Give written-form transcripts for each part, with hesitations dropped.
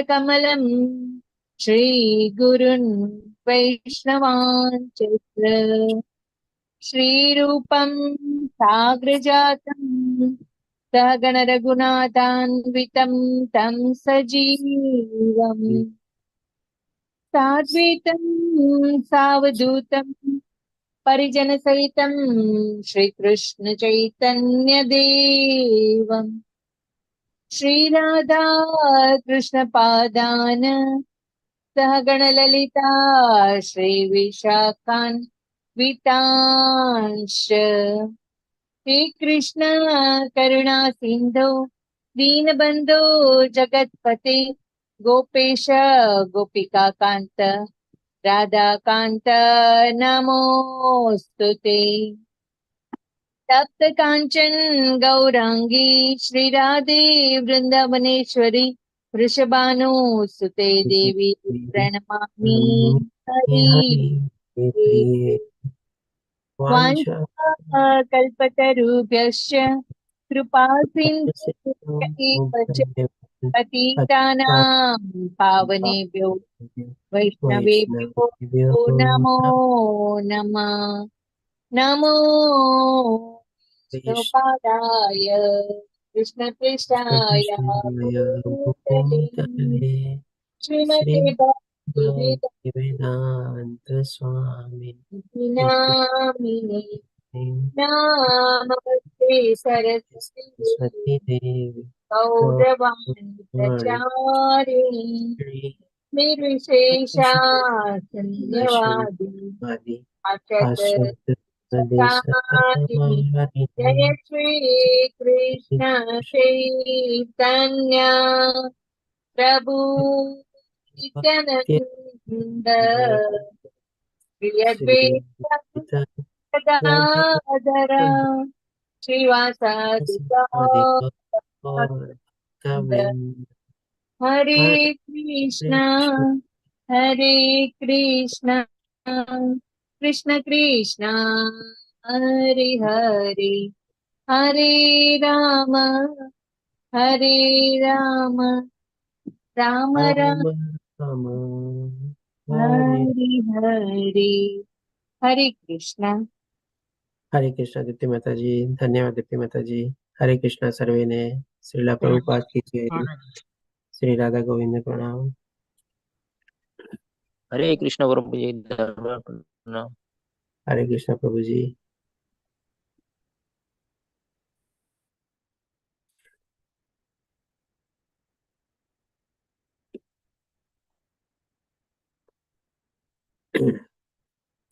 कमलं श्रीगुरुन् वैष्णवांश्च श्रीरूपं साग्रजातं सहगण रघुनाथान्वितं तं सजीवम् साद्वैतं सावधूतं परिजनसहितं श्रीकृष्ण चैतन्य देवम् श्रीराधा कृष्ण पादान सहगण ललिता श्रीविशाखान् वितांश श्रीकृष्ण करुणा सिंधो दीनबंधो जगत्पते गोपेश गोपिका कांत राधा कांत नमोस्तुते तप्त कांचन गौरांगी श्री राधे वृंदावनेश्वरी वृषभानुसुते देवी प्रणमामि हरि वाञ्छाकल्पतरुभ्यश्च कृपा सिन्धुभ्य एव च पतितानां पावनेभ्यो वैष्णवेभ्यो नमो नमः नमो विष्णुपादाय कृष्णपृष्ठाय भूतले श्रीमते वेदांत स्वामी नामिने नमस्ते सरस्वती देवी गौरवाणी प्रचारिणी निर्विशेषा शून्यवादी अचत सतारिणी जय श्री कृष्ण चैतन्य प्रभु नित्यानंद प्रिय गदाधर श्रीवासादि हरे कृष्ण कृष्ण कृष्ण हरे हरे हरे राम राम राम हरे हरे हरे कृष्ण दीप्ति माता जी। धन्यवाद दीप्ति माता जी। हरे कृष्णा सर्वे ने। श्रीला प्रभुपाद की जय। श्री राधा गोविंद प्रणाम। हरे कृष्ण प्रभु जी। प्रणाम। हरे कृष्ण प्रभु जी।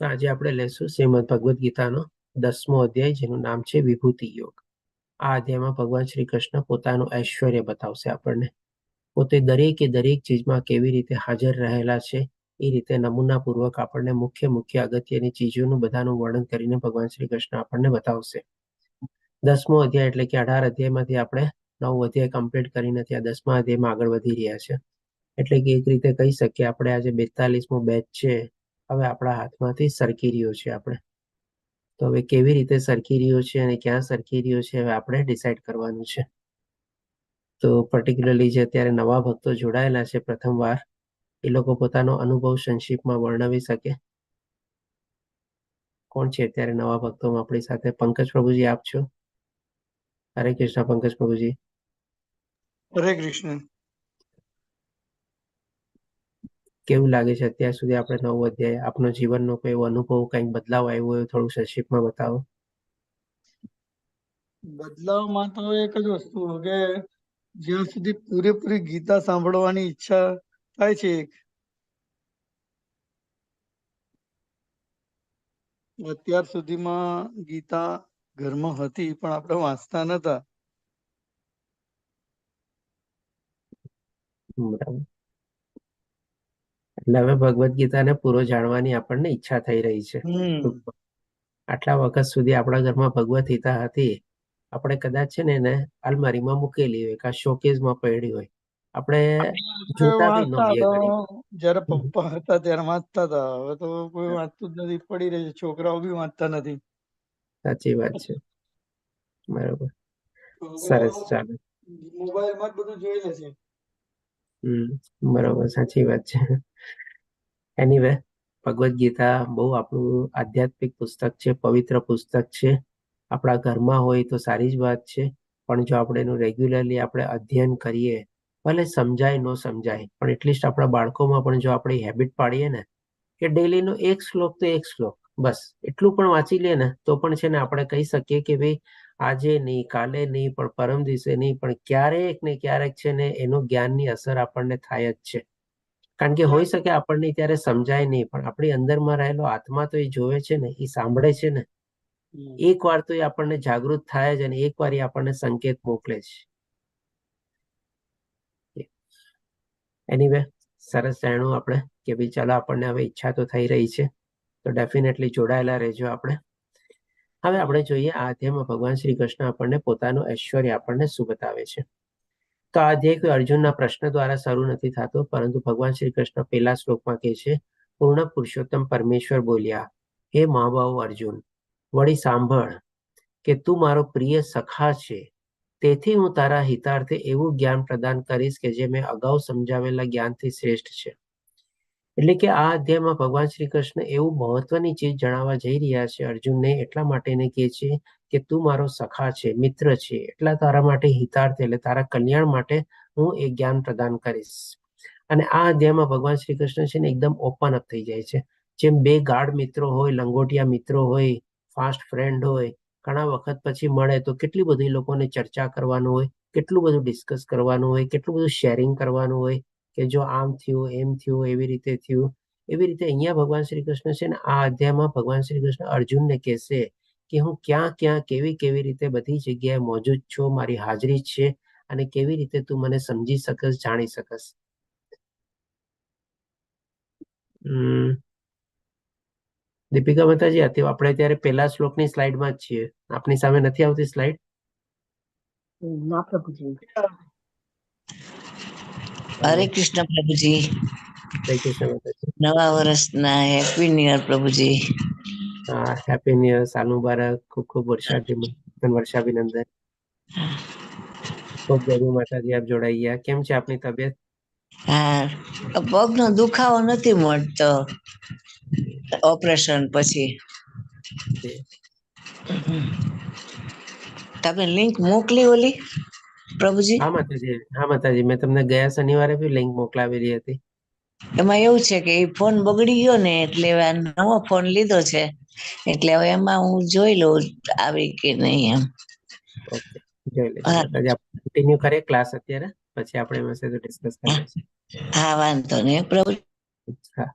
આજે આપણે લેશું શ્રીમદ ભગવદ ગીતાનો 10મો અધ્યાય, જેનું નામ છે વિભૂતિ યોગ. આ અધ્યાયમાં ભગવાન શ્રી કૃષ્ણ પોતાનું ઐશ્વર્ય બતાવશે આપણને. પોતે દરેકે દરેક ચીજમાં કેવી રીતે હાજર રહેલા છે એ રીતે નમૂનાપૂર્વક આપણને મુખ્ય અગત્યની ચીજોનું બધાનું વર્ણન કરીને ભગવાન શ્રી કૃષ્ણ આપણને બતાવશે. 10મો અધ્યાય એટલે કે 18 અધ્યાયમાંથી આપણે 9 અધ્યાય કમ્પ્લીટ કરીને ત્યાં 10મા અધ્યાયમાં આગળ વધી રહ્યા છે. એટલે કે એક રીતે કહી શકીએ આપણે આજે 42મો બેચ છે, હવે આપણા હાથમાંથી સરકી રહ્યો છે. આપણે તો હવે કેવી રીતે સરકી રહ્યો છે અને ક્યાં સરકી રહ્યો છે હવે આપણે ડિસાઈડ કરવાનું છે. તો પર્ટિક્યુલરલી જે અત્યારે નવા ભક્તો જોડાયેલા છે પ્રથમવાર, એ લોકો પોતાનો અનુભવ સંક્ષિપ્તમાં વર્ણવી શકે. કોણ છે અત્યારે નવા ભક્તોમાં આપણી સાથે? પંકજ પ્રભુજી આપ છો? હરે કૃષ્ણ પંકજ પ્રભુજી. હરે કૃષ્ણ. કેવું લાગે છે અત્યાર સુધી આપણે 9 અધ્યાય? આપનો જીવનનો કોઈ એવો અનુભવ, કંઈક બદલાવ આવ્યો હોય થોડું સંક્ષિપ્તમાં બતાવો. બદલાવમાં તો એક જ વસ્તુ કે જ્યાં સુધી પૂરેપૂરી ગીતા સાંભળવાની ઈચ્છા થાય છે, અત્યાર સુધીમાં ગીતા ઘરમાં હતી પણ આપણે વાંચતા નતા. બરાબર. એટલે હવે ભગવદ ગીતાને પૂરો જાણવાની આપણને ઈચ્છા થઈ રહી છે. આટલા વખત સુધી આપણા ઘરમાં ભગવદ ગીતા હતી, આપણે કદાચ છે ને એને અલમારીમાં મૂકેલી હોય કે શોકેઝમાં પડી હોય, આપણે જોતા બી ન હોઈએ. જયારે પપ્પા હતા ત્યારે વાંચતા હતા, હવે તો કોઈ વાંચતું જ નથી, પડી રહી છે. છોકરાઓ બી વાંચતા નથી. સાચી વાત છે. બરોબર, સરસ. ચાલો, મોબાઈલમાં જ બધું જોઈ લે છે. બરોબર, સાચી વાત છે. એનીવે, ભગવદ્ ગીતા બહુ આપણું આધ્યાત્મિક પુસ્તક છે, પવિત્ર પુસ્તક છે. આપણા ઘરમાં હોય તો સારી જ વાત છે, પણ જો આપણે એનું રેગ્યુલરલી આપણે અધ્યયન કરીએ, ભલે સમજાય ન સમજાય, પણ એટલીસ્ટ આપણા બાળકોમાં પણ જો આપણે હેબિટ પાડીએ ને કે ડેલીનો એક શ્લોક તો એક શ્લોક, બસ એટલું પણ વાંચી લે ને તો પણ છે ને આપણે કહી શકીએ કે ભાઈ આજે નહીં, કાલે નહીં, પણ પરમ દિવસે નહીં, પણ ક્યારેક ને ક્યારેક છે ને એનું જ્ઞાનની અસર આપણને થાય જ છે. કારણ કે હોઈ શકે આપણને ત્યારે સમજાય નહીં, પણ આપણી અંદરમાં રહેલો આત્મા તો એ જોવે છે ને, એ સાંભળે છે ને, એક વાર તો એ આપણને જાગૃત થાય જ, અને એક વાર એ આપણને સંકેત મોકલે છે. એનીવે, સરસ જાણ્યું આપણે કે ભાઈ ચાલો આપણને હવે ઈચ્છા તો થઈ રહી છે, તો ડેફિનેટલી જોડાયેલા રહેજો આપણે. હવે આપણે જોઈએ આ અધ્યાયમાં ભગવાન શ્રી કૃષ્ણ આપણને પોતાનું ઐશ્વર્ય આપણને શું બતાવે છે. તો આ અધ્યાય કોઈ અર્જુનના પ્રશ્ન દ્વારા શરૂ નથી થતો, પરંતુ ભગવાન શ્રી કૃષ્ણ પહેલા શ્લોકમાં કહે છે, પૂર્ણ પુરુષોત્તમ પરમેશ્વર બોલ્યા, હે મહાબાહુ અર્જુન, વળી સાંભળ કે તું મારો પ્રિય સખા છે, તેથી હું તારા હિતાર્થે એવું જ્ઞાન પ્રદાન કરીશ કે જે મેં અગાઉ સમજાવેલા જ્ઞાનથી શ્રેષ્ઠ છે. એટલે કે આ અધ્યાયમાં ભગવાન શ્રી કૃષ્ણ એવું મહત્વની ચીજ જણાવવા જઈ રહ્યા છે અર્જુનને, એટલા માટે એને કહે છે કે તું મારો સખા છે, મિત્ર છે, એટલા તારા માટે હિતાર્થ એટલે તારા કલ્યાણ માટે હું એ જ્ઞાન પ્રદાન કરીશ. અને આ અધ્યાયમાં ભગવાન શ્રી કૃષ્ણ છે ને એકદમ ઓપન અપ થઈ જાય છે. જેમ બે ગાઢ મિત્રો હોય, લંગોટિયા મિત્રો હોય, ફાસ્ટ ફ્રેન્ડ હોય, ઘણા વખત પછી મળે તો કેટલી બધી લોકોને ચર્ચા કરવાનું હોય, કેટલું બધું ડિસ્કસ કરવાનું હોય, કેટલું બધું શેરિંગ કરવાનું હોય કે જો આમ થયું, એમ થયું, એવી રીતે થયું. એવી રીતે અહીંયા ભગવાન શ્રી કૃષ્ણ છે ને આ અધ્યાયમાં ભગવાન શ્રી કૃષ્ણ અર્જુનને કહેશે કે હું ક્યાં ક્યાં કેવી કેવી રીતે બધી જગ્યાએ મોજૂદ છું, મારી હાજરી છે, અને કેવી રીતે તું મને સમજી શકસ, જાણી શકસ. દીપિકા માતાજી, આપણે અત્યારે પહેલા શ્લોકની સ્લાઇડમાં જ છીએ. આપની સામે નથી આવતી સ્લાઇડ? ના પ્રભુજી. હરે કૃષ્ણ પ્રભુજી, જય કૃષ્ણ માતાજી. નવા વર્ષના હેપી ન્યુ યર પ્રભુજી. હા, હેપી ન્યુ યર, સાલ મુબારક, ખૂબ ખૂબ વર્ષાભિનંદન. ખૂબ ગરમી માતાજી આપ જોડાઈ ગયા. કેમ છે આપની તબિયત? હા, પગનો દુખાવો નથી મળતો ઓપરેશન પછી. તમે લિંક મોકલી ઓલી પ્રભુજી? હા માતાજી, મેં તમને ગયા શનિવારે બી લિંક મોકલાવેલી હતી. એમાં એવું છે કે એ ફોન બગડી ગયો ને, એટલે હવે આ નવો ફોન લીધો છે, એટલે હવે એમાં હું જોઈ લઉં આવી કે નહીં એમ. ઓકે, જોઈ લેજો હા, માતાજી. આપણે કન્ટિન્યુ કરીએ ક્લાસ અત્યારે, પછી આપણે એમાં સાથે ડિસ્કસ કરી લઈશું. હા, વાંધો નહીં પ્રભુ. હા,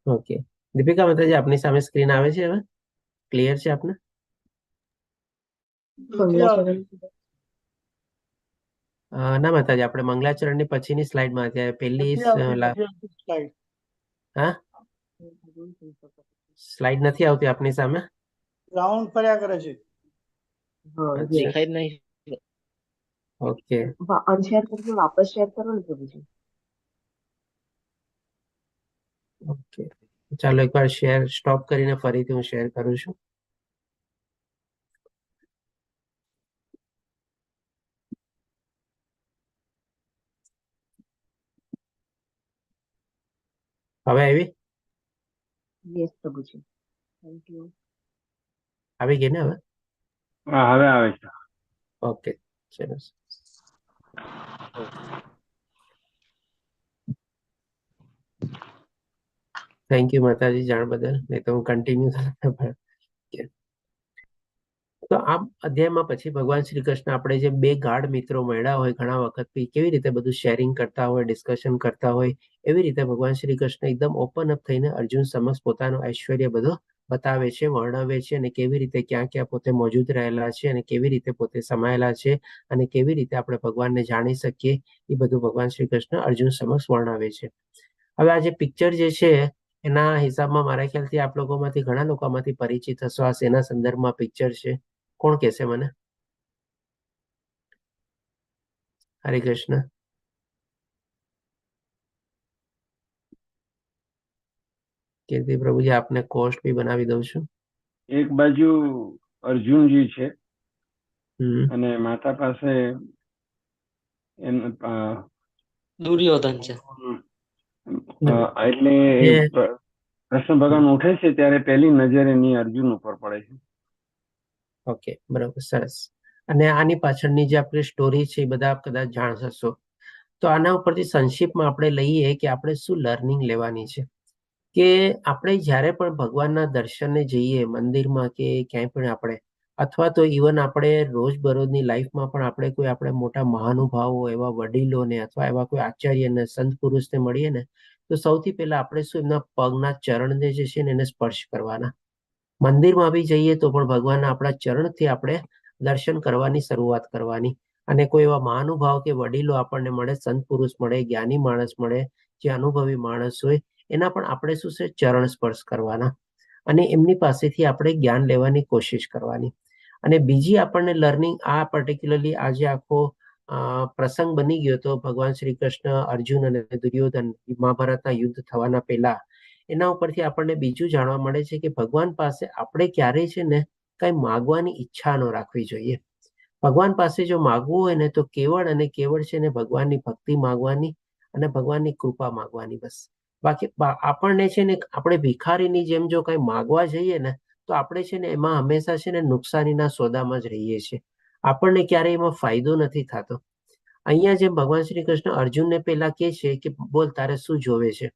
ઓકે. દીપિકા માતાજી, આપની સામે સ્ક્રીન આવે છે હવે? ક્લિયર છે આપને? ના માતાજી, આપણે મંગલાચરણની પછીની સ્લાઇડમાં અત્યારે પહેલી હા, સ્લાઇડ નથી આવતી આપની સામે? રાઉન્ડ ફર્યા કરે છે. દેખાય જ નહીં. ઓકે, અનશેર કરજો, વાપસ શેર કરો ને પ્રભુજી. ઓકે, ચાલો એકવાર શેર સ્ટોપ કરીને ફરીથી હું શેર કરું છું. હવે આવી? યસ પ્રભુજી. Thank you. આવી ગઈ ને હવે? હા, હવે આવે છે. ઓકે, ચલો. થેન્ક યુ માતાજી જાણ બદલ, નહીં તો હું કન્ટિન્યુ. તો આ અધ્યાયમાં પછી ભગવાન શ્રી કૃષ્ણ આપણે જે બે ગાઢ મિત્રો મળ્યા હોય ઘણા વખતથી, કેવી રીતે બધું શેરિંગ કરતા હોય, ડિસ્કશન કરતા હોય, એવી રીતે ભગવાન શ્રી કૃષ્ણ એકદમ ઓપન અપ થઈને અર્જુન સમક્ષ પોતાનું ઐશ્વર્ય બધો બતાવે છે, વર્ણવે છે, અને કેવી રીતે ક્યાં ક્યાં પોતે મોજૂદ રહેલા છે, અને કેવી રીતે પોતે સમાયેલા છે, અને કેવી રીતે આપણે ભગવાનને જાણી શકીએ, એ બધું ભગવાન શ્રી કૃષ્ણ અર્જુન સમક્ષ વર્ણવે છે. હવે આ જે પિક્ચર જે છે એના હિસાબમાં મારા ખ્યાલથી આપ લોકોમાંથી ઘણા લોકોમાંથી પરિચિત હશો. આ શેના સંદર્ભમાં પિક્ચર છે? કોણ કહેશે મને? હરે કૃષ્ણ. કીર્તિ પ્રભુજી, આપને કોસ્ટ બી બનાવી દઉં છું. એક બાજુ અર્જુનજી છે હમ અને માતા પાસે દુર્યોધન છે. એટલે જે કૃષ્ણ ભગવાન ઉઠે છે ત્યારે પહેલી નજર એની અર્જુન ઉપર પડે છે. ઓકે, બરાબર, સરસ. અને આની પાછળની જે આપણી સ્ટોરી છે એ બધા કદાચ જાણશો. તો આના ઉપરથી સંક્ષિપ્તમાં આપણે લઈએ કે આપણે શું લર્નિંગ લેવાની છે. કે આપણે જ્યારે પણ ભગવાનના દર્શને જઈએ મંદિરમાં કે ક્યાંય પણ આપણે, અથવા તો ઇવન આપણે રોજબરોજની લાઈફમાં પણ આપણે કોઈ આપણે મોટા મહાનુભાવો, એવા વડીલોને અથવા એવા કોઈ આચાર્યને, સંત પુરુષને મળીએ ને, તો સૌથી પહેલા આપણે શું એમના પગના ચરણને જે છે ને એને સ્પર્શ કરવાના. મંદિરમાં બી જઈએ તો પણ ભગવાનના આપણા ચરણથી આપણે દર્શન કરવાની શરૂઆત કરવાની. અને કોઈ એવા મહાનુભાવ કે વડીલો આપણને મળે, સંત પુરુષ મળે, જ્ઞાની માણસ મળે, જે અનુભવી માણસ હોય, એના પણ આપણે શું છે ચરણ સ્પર્શ કરવાના અને એમની પાસેથી આપણે જ્ઞાન લેવાની કોશિશ કરવાની. અને બીજી આપણને લર્નિંગ આ પર્ટિક્યુલરલી આજે આખો પ્રસંગ બની ગયો તો ભગવાન શ્રી કૃષ્ણ, અર્જુન અને દુર્યોધન મહાભારતના યુદ્ધ થવાના પહેલા, એના ઉપરથી આપણને બીજું જાણવા મળે છે કે ભગવાન પાસે આપણે ક્યારેય છે ને કઈ માગવાની ઈચ્છા ન રાખવી જોઈએ. ભગવાન પાસે જો માગવું હોય ને તો કેવળ અને કેવળ છે ને ભગવાનની ભક્તિ માગવાની અને ભગવાનની કૃપા માગવાની, બસ. બાકી આપણને છે ને આપણે ભિખારીની જેમ જો કઈ માગવા જઈએ ને તો આપણે છે ને એમાં હંમેશા છે ને નુકસાનીના સોદામાં જ રહીએ છીએ. આપણને ક્યારેય એમાં ફાયદો નથી થતો. અહીંયા જેમ ભગવાન શ્રી કૃષ્ણ અર્જુનને પેલા કહે છે કે બોલ તારે શું જોવે છે.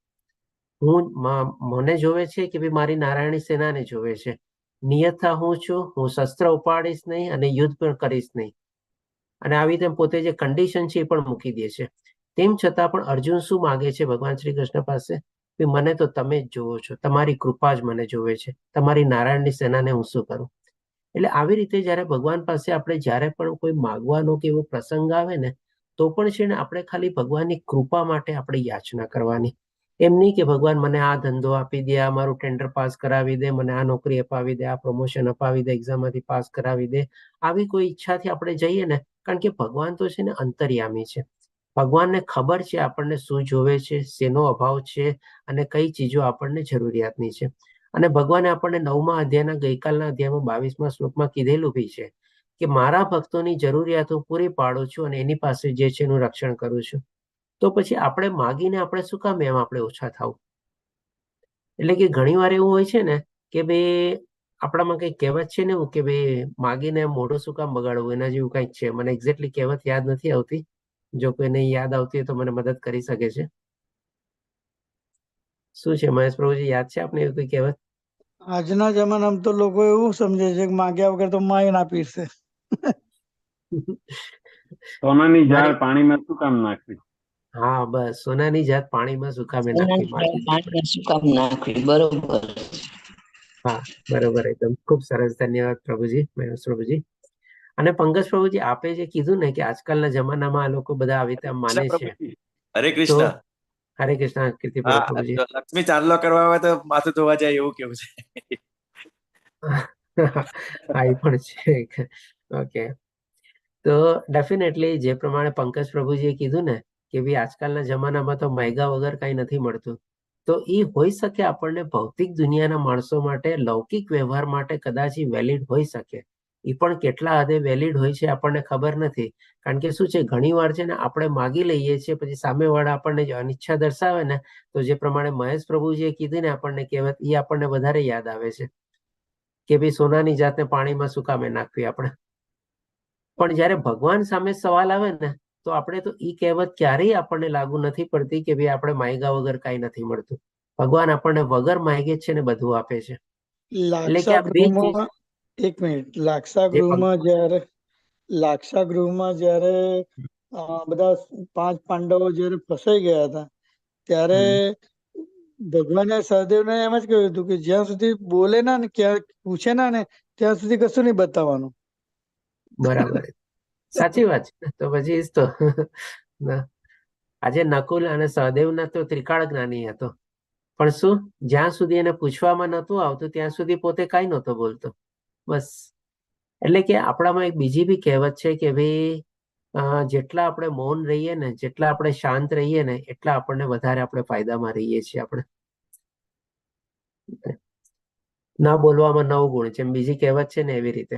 મને જોવે છે કે ભાઈ મારી નારાયણી સેનાને જોવે છે. નિયતથા હું છું, હું શસ્ત્ર ઉપાડીશ નહીં અને યુદ્ધ પણ કરીશ નહીં. અને આવી રીતે પોતે જે કન્ડિશન છે એ પણ મૂકી દે છે. તેમ છતાં પણ અર્જુન શું માગે છે ભગવાન શ્રી કૃષ્ણ પાસે? કે મને તો તમે જ જોવો છો, તમારી કૃપા જ મને જોવે છે, તમારી નારાયણની સેનાને હું શું કરું? એટલે આવી રીતે જ્યારે ભગવાન પાસે આપણે જ્યારે પણ કોઈ માગવાનો કે એવો પ્રસંગ આવે ને તો પણ છે ને આપણે ખાલી ભગવાનની કૃપા માટે આપણે યાચના કરવાની. એમ નહીં કે ભગવાન મને આ ધંધો આપી દે, આ મારું ટેન્ડર પાસ કરાવી દે, મને આ નોકરી અપાવી દે, આ પ્રમોશન અપાવી દે, એક્ઝામમાંથી પાસ કરાવી દે. આવી કોઈ ઈચ્છાથી આપણે જઈએ ને, કારણ કે ભગવાન તો છે ને અંતર્યામી છે. ભગવાનને ખબર છે આપણને શું જોવે છે, શેનો અભાવ છે અને કઈ ચીજો આપણને જરૂરિયાતની છે. અને ભગવાને આપણને 9મા અધ્યાયના ગઈકાલના અધ્યાયમાં 22મા શ્લોકમાં કીધેલું બી છે કે મારા ભક્તોની જરૂરિયાતો પૂરી પાડું છું અને એની પાસે જે છે એનું રક્ષણ કરું છું. તો પછી આપણે માગીને આપણે શું કામ એમ આપણે ઓછા થાવ? એટલે કે ઘણી વાર એવું હોય છે ને કે ભાઈ આપણામાં કઈ કહેવત છે ને એવું કે ભાઈ માગીને મોઢું શું કામ બગાડવું, એના જેવું કંઈક છે. મને એક્ઝેક્ટલી કહેવત યાદ નથી આવતી. જો કોઈને યાદ આવતી હોય તો મને મદદ કરી શકે છે. શું છે મહેશ પ્રભુજી, યાદ છે આપને એવું કોઈ કહેવત? આજના જમાનામાં તો લોકો એવું સમજે છે કે માગ્યા વગર તો માય ના પીરસે. સોનાની જાળ પાણીમાં શું કામ નાખવી? હા, બસ, સોનાની જાત પાણીમાં શું કામે નાખવી? પાણીમાં શું કામ નાખવી, બરોબર. હા, બરોબર, એકદમ ખૂબ સરસ. ધન્યવાદ પ્રભુજી, મહેશ પ્રભુજી. અને પંકજ પ્રભુજી, આપે જે કીધું ને કે આજકાલના જમાનામાં આ લોકો બધા આવી રીતે માને છે. હરે તો કૃષ્ણ. હરે કૃષ્ણ કીર્તિ પ્રભુજી. લક્ષ્મી ચાંદલો કરવા હોય તો માથું ધોવા જાય એવું કેવું છે. હા, એ પણ છે. ઓકે, તો ડેફિનેટલી જે પ્રમાણે પંકજ પ્રભુજીએ કીધું ને કે ભાઈ આજકાલના જમાનામાં તો માયગા વગર કઈ નથી મળતું, તો એ હોઈ શકે આપણને ભૌતિક દુનિયાના માણસો માટે, લૌકિક વ્યવહાર માટે કદાચ વેલિડ હોઈ શકે. એ પણ કેટલા હદે વેલિડ હોય છે આપણને ખબર નથી. કારણ કે શું છે, ઘણી વાર છે ને આપણે માગી લઈએ છીએ, પછી સામેવાળા આપણને જો અનિચ્છા દર્શાવે ને તો જે પ્રમાણે મહેશ પ્રભુજીએ કીધું ને આપણને કહેવત, એ આપણને વધારે યાદ આવે છે કે ભાઈ સોનાની જાતને પાણીમાં શું કામે નાખવી આપણે. પણ જ્યારે ભગવાન સામે સવાલ આવે ને તો આપણે તો ઈ કહેવત ક્યારેય આપણને લાગુ નથી પડતી કે ભાઈ આપણે માયગા વગર કાંઈ નથી મળતું. ભગવાન આપણને વગર માગે છે ને બધું આપે છે. એટલે કે આ બે ચીજ. એક મિનિટ, લાક્ષાગૃહમાં જ્યારે બધા 5 પાંડવો જ્યારે ફસાઈ ગયા હતા ત્યારે ભગવાને સહદેવને એમ જ કહ્યું હતું કે જ્યાં સુધી બોલે ના ને, ક્યાં પૂછે ના ને ત્યાં સુધી કશું નહીં બતાવવાનું. બરાબર, સાચી વાત છે. તો પછી જ તો આજે નકુલ અને સહદેવના તો ત્રિકાળ જ્ઞાની હતો, પણ શું, જ્યાં સુધી એને પૂછવામાં નતું આવતું ત્યાં સુધી પોતે કાંઈ નહોતો બોલતો, બસ. એટલે કે આપણામાં એક બીજી બી કહેવત છે કે ભાઈ જેટલા આપણે મૌન રહીએ ને, જેટલા આપણે શાંત રહીએ ને, એટલા આપણને વધારે આપણે ફાયદામાં રહીએ છીએ. આપણે ના બોલવામાં 9 ગુણ, જેમ બીજી કહેવત છે ને એવી રીતે.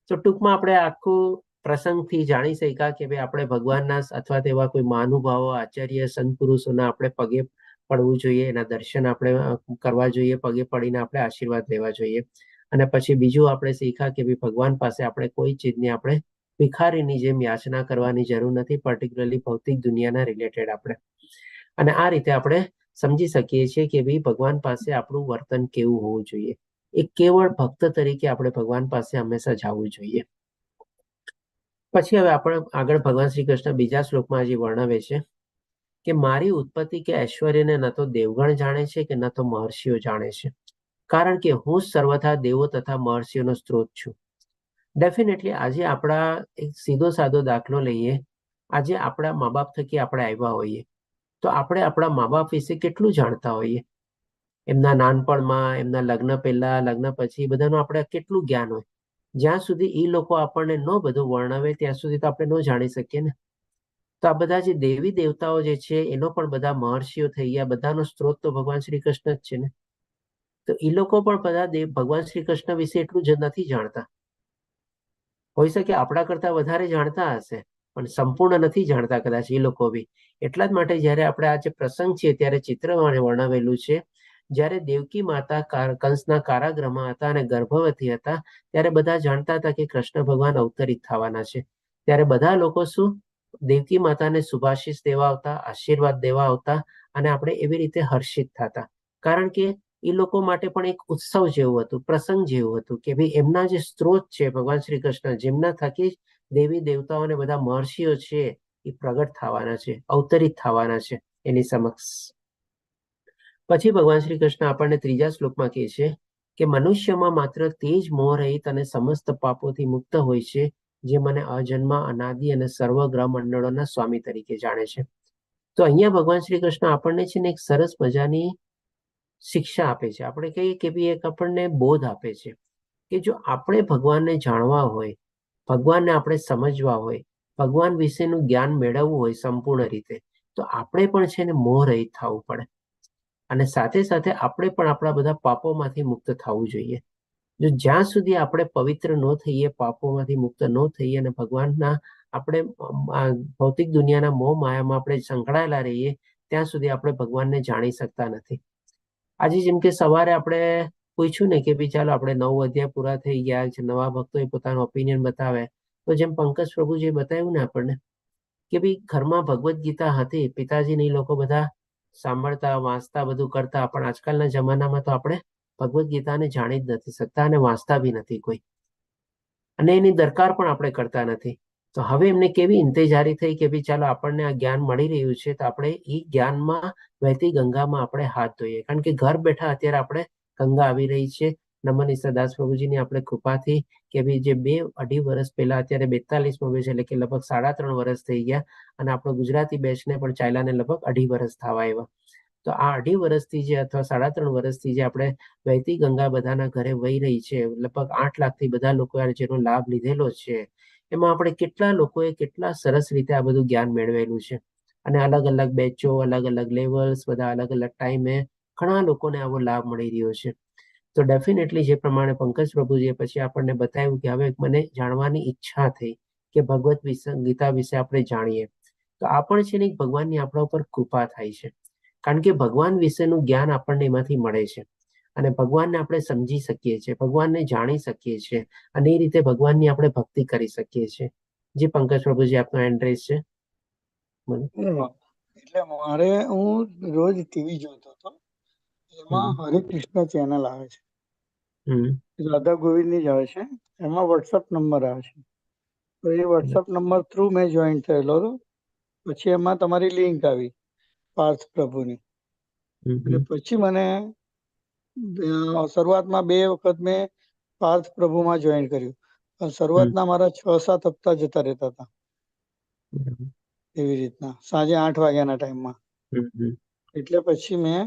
તો ટૂંકમાં આપણે આખું પ્રસંગથી જાણી શક્યા કે ભાઈ આપણે ભગવાનના અથવા તેવા કોઈ મહાનુભાવો આચાર્ય સંત પુરુષોના આપણે પગે પડવું જોઈએ, એના દર્શન આપણે કરવા જોઈએ, પગે પડીને આપણે આશીર્વાદ લેવા જોઈએ. અને પછી બીજું આપણે શીખ્યા કે ભાઈ ભગવાન પાસે આપણે કોઈ ચીજની આપણે ભિખારીની જેમ યાચના કરવાની જરૂર નથી, પર્ટિક્યુલરલી ભૌતિક દુનિયાના રિલેટેડ આપણે. અને આ રીતે આપણે સમજી શકીએ છીએ કે ભાઈ ભગવાન પાસે આપણું વર્તન કેવું હોવું જોઈએ. એક કેવળ ભક્ત તરીકે આપણે ભગવાન પાસે હંમેશા જવું જોઈએ. પછી હવે આપણે આગળ ભગવાન શ્રી કૃષ્ણ બીજા શ્લોકમાં હજી વર્ણવે છે કે મારી ઉત્પત્તિ કે ઐશ્વર્યને ન તો દેવગણ જાણે છે કે ન તો મહર્ષિઓ જાણે છે, કારણ કે હું જ સર્વથા દેવો તથા મહર્ષિઓનો સ્ત્રોત છું. ડેફિનેટલી આજે આપણા એક સીધો સાદો દાખલો લઈએ. આજે આપણા મા બાપ થકી આપણે આવ્યા હોઈએ તો આપણે આપણા મા બાપ વિશે કેટલું જાણતા હોઈએ? એમના નાનપણમાં, એમના લગ્ન પહેલા, લગ્ન પછી બધાનું આપણે કેટલું જ્ઞાન હોય? જ્યાં સુધી એ લોકો આપણને ન બધું વર્ણવે ત્યાં સુધી તો આપણે ન જાણી શકીએ ને. તો આ બધા જે દેવી દેવતાઓ જે છે એનો પણ બધા મહર્ષિઓ થઈ ગયા, બધાનો સ્ત્રોત તો ભગવાન શ્રી કૃષ્ણ જ છે ને. તો એ લોકો પણ બધા ભગવાન શ્રી કૃષ્ણ વિશે એટલું જ નથી જાણતા. હોઈ શકે આપણા કરતા વધારે જાણતા હશે, પણ સંપૂર્ણ નથી જાણતા કદાચ એ લોકો બી. એટલા જ માટે જ્યારે આપણે આ જે પ્રસંગ છે ત્યારે ચિત્રમાં વર્ણવેલું છે, જ્યારે દેવકી માતા કંસના કારાગૃહમાં હતા અને ગર્ભવતી હતા ત્યારે બધા જાણતા હતા કે કૃષ્ણ ભગવાન અવતરિત થવાના છે. ત્યારે બધા લોકો શું, દેવકી માતાને શુભાશીષ દેવા આવતા, આશીર્વાદ દેવા આવતા અને આપણે એવી રીતે હર્ષિત થતા. કારણ કે એ લોકો માટે પણ એક ઉત્સવ જેવું હતું, પ્રસંગ જેવું હતું કે ભાઈ એમના જે સ્ત્રોત છે ભગવાન શ્રી કૃષ્ણ, જેમના થકી દેવી દેવતાઓ અને બધા મહર્ષિઓ છે એ પ્રગટ થવાના છે, અવતરિત થવાના છે એની સમક્ષ. પછી ભગવાન શ્રી કૃષ્ણ આપણને ત્રીજા શ્લોકમાં કહે છે કે મનુષ્યમાં માત્ર તે જ મોહ રહિત અને સમસ્ત પાપોથી મુક્ત હોય છે જે મને અજન્મ, અનાદિ અને સર્વ ગ્રહ મંડળોના સ્વામી તરીકે જાણે છે. તો અહીંયા ભગવાન શ્રી કૃષ્ણ આપણને છે ને એક સરસ મજાની શિક્ષા આપે છે. આપણે કહીએ કે ભાઈ એક આપણને બોધ આપે છે કે જો આપણે ભગવાનને જાણવા હોય, ભગવાનને આપણે સમજવા હોય, ભગવાન વિશેનું જ્ઞાન મેળવવું હોય સંપૂર્ણ રીતે, તો આપણે પણ છે ને મોહ રહિત થવું પડે. અને સાથે સાથે આપણે પણ આપણા બધા પાપોમાંથી મુક્ત થવું જોઈએ. જો જ્યાં સુધી આપણે પવિત્ર ન થઈએ, પાપોમાંથી મુક્ત ન થઈએ અને ભગવાનના આપણે ભૌતિક દુનિયાના મોહ માયામાં આપણે સંકળાયેલા રહીએ ત્યાં સુધી આપણે ભગવાનને જાણી શકતા નથી. આજે જેમ કે સવારે આપણે પૂછ્યું ને કે ભાઈ ચાલો આપણે 9 અધ્યાય પૂરા થઈ ગયા છે, નવા ભક્તોએ પોતાનો ઓપિનિયન બતાવે, તો જેમ પંકજ પ્રભુજીએ બતાવ્યું ને આપણને કે ભાઈ ઘરમાં ભગવદ્ ગીતા હતી, પિતાજીને એ લોકો બધા સાંભળતા, વાંચતા, બધું કરતા, પણ આજકાલના જમાનામાં તો આપણે ભગવદ્ ગીતાને જાણી જ નથી શકતા અને વાંચતા બી નથી કોઈ, અને એની દરકાર પણ આપણે કરતા નથી. તો હવે એમને કેવી ઇંતેજારી થઈ કે ભાઈ ચાલો આપણને આ જ્ઞાન મળી રહ્યું છે તો આપણે એ જ્ઞાનમાં વહેતી ગંગામાં આપણે હાથ ધોઈએ. કારણ કે ઘર બેઠા અત્યારે આપણે ગંગા આવી રહી છે નમન ઈશ્વરદાસ પ્રભુજીની આપણે કૃપાથી કે ભાઈ જે 2-2.5 વર્ષ પહેલા, અત્યારે 42મો બેચ એટલે કે લગભગ 3.5 વર્ષ થઈ ગયા અને આપણો ગુજરાતી બેચને પણ ચાલ્યાને લગભગ 2.5 વર્ષ થવા આવ્યા. તો આ 2.5 વર્ષથી જે અથવા 3.5 વર્ષથી જે આપણે વહેતી ગંગા બધાના ઘરે વહી રહી છે, લગભગ 8 લાખથી બધા લોકોએ જેનો લાભ લીધેલો છે, એમાં આપણે કેટલા લોકોએ કેટલા સરસ રીતે આ બધું જ્ઞાન મેળવેલું છે. અને અલગ અલગ બેચો, અલગ અલગ લેવલ્સ, બધા અલગ અલગ ટાઈમે ઘણા લોકોને આવો લાભ મળી રહ્યો છે. તો ડેફિનેટલી જે પ્રમાણે પંકજ પ્રભુજીએ પછી આપણને બતાવ્યું કે હવે મને જાણવાની ઈચ્છા થઈ કે ભગવદ્ ગીતા વિશે આપણે જાણીએ, તો આ પણ છે ને ભગવાનની આપણા ઉપર કૃપા થાય છે. કારણ કે ભગવાન વિશેનું જ્ઞાન આપણને એમાંથી મળે છે અને ભગવાનને આપણે સમજી શકીએ છીએ, ભગવાનને જાણી શકીએ છીએ અને એ રીતે ભગવાનની આપણે ભક્તિ કરી શકીએ છીએ. જે પંકજ પ્રભુજી આપનો એડ્રેસ છે. એટલે મારે, હું રોજ ટીવી જોતો હતો, એમાં હરે કૃષ્ણ ચેનલ આવે છે, રાધા ગોવિંદ ની જ આવે છે, એમાં વોટ્સઅપ નંબર આવે છે. તો એ વોટ્સઅપ નંબર થ્રુ મેં જોઈન થયેલો હતો. પછી એમાં તમારી લિંક આવી પાર્થ પ્રભુની, અને પછી મને શરૂઆતમાં 2 વખત મેં પાર્થ પ્રભુમાં જોઈન કર્યું, પણ શરૂઆતના મારા 6-7 હપ્તા જતા રહેતા હતા એવી રીતના, સાંજે 8 વાગ્યાના ટાઈમમાં. એટલે પછી મેં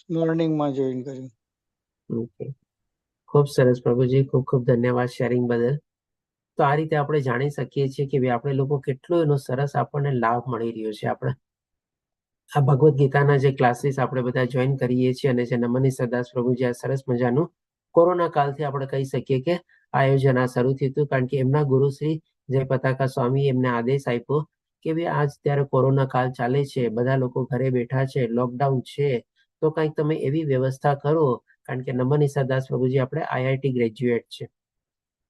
મોર્નિંગમાં જોઈન કર્યું. ખૂબ સરસ પ્રભુજી, ખૂબ ખૂબ ધન્યવાદ શેરિંગ બદલ. તો આ રીતે આપણે જાણી શકીએ છીએ કે ભાઈ આપણે લોકો કેટલો એનો સરસ આપણને લાભ મળી રહ્યો છે. આપણે આ ભગવદ્ ગીતાના જે ક્લાસીસ આપણે બધા જોઈન કરીએ છીએ અને જે નમન ઈશ્વરદાસ પ્રભુજી આ સરસ મજાનું કોરોના કાળથી આપણે કહી શકીએ કે આયોજન આ શરૂ થયું હતું, કારણ કે એમના ગુરુ શ્રી જય પતાકા સ્વામી એમને આદેશ આપ્યો કે ભાઈ આજ ત્યારે કોરોના કાળ ચાલે છે, બધા લોકો ઘરે બેઠા છે, લોકડાઉન છે, તો કંઈક તમે એવી વ્યવસ્થા કરો, કારણ કે નમન ઈસાદાસ પ્રભુજી આપણે IIT ગ્રેજ્યુએટ છે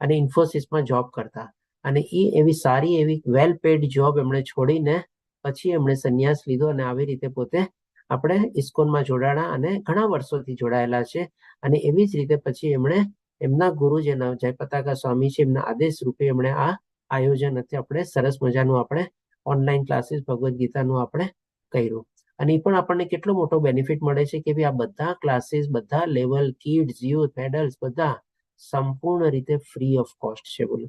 અને ઇન્ફોસિસમાં જોબ કરતા, અને એ એવી સારી એવી વેલ પેડ જોબ એમણે છોડીને પછી એમણે સંન્યાસ લીધો અને આવી રીતે પોતે આપણે ઇસ્કોનમાં જોડાણા અને ઘણા વર્ષોથી જોડાયેલા છે. અને એવી જ રીતે પછી એમણે એમના ગુરુ જે જય પતાકા સ્વામી છે એમના આદેશ રૂપે એમણે આ આયોજન આપણે સરસ મજાનું આપણે ઓનલાઈન ક્લાસીસ ભગવદ્ ગીતાનું આપણે કર્યું. અને એ પણ આપણને કેટલો મોટો બેનિફિટ મળે છે કે ભાઈ આ બધા ક્લાસીસ, બધા લેવલ, કિડ્સ, યુથ, એડલ્ટ બધા સંપૂર્ણ રીતે ફ્રી ઓફ કોસ્ટ છે. બોલો,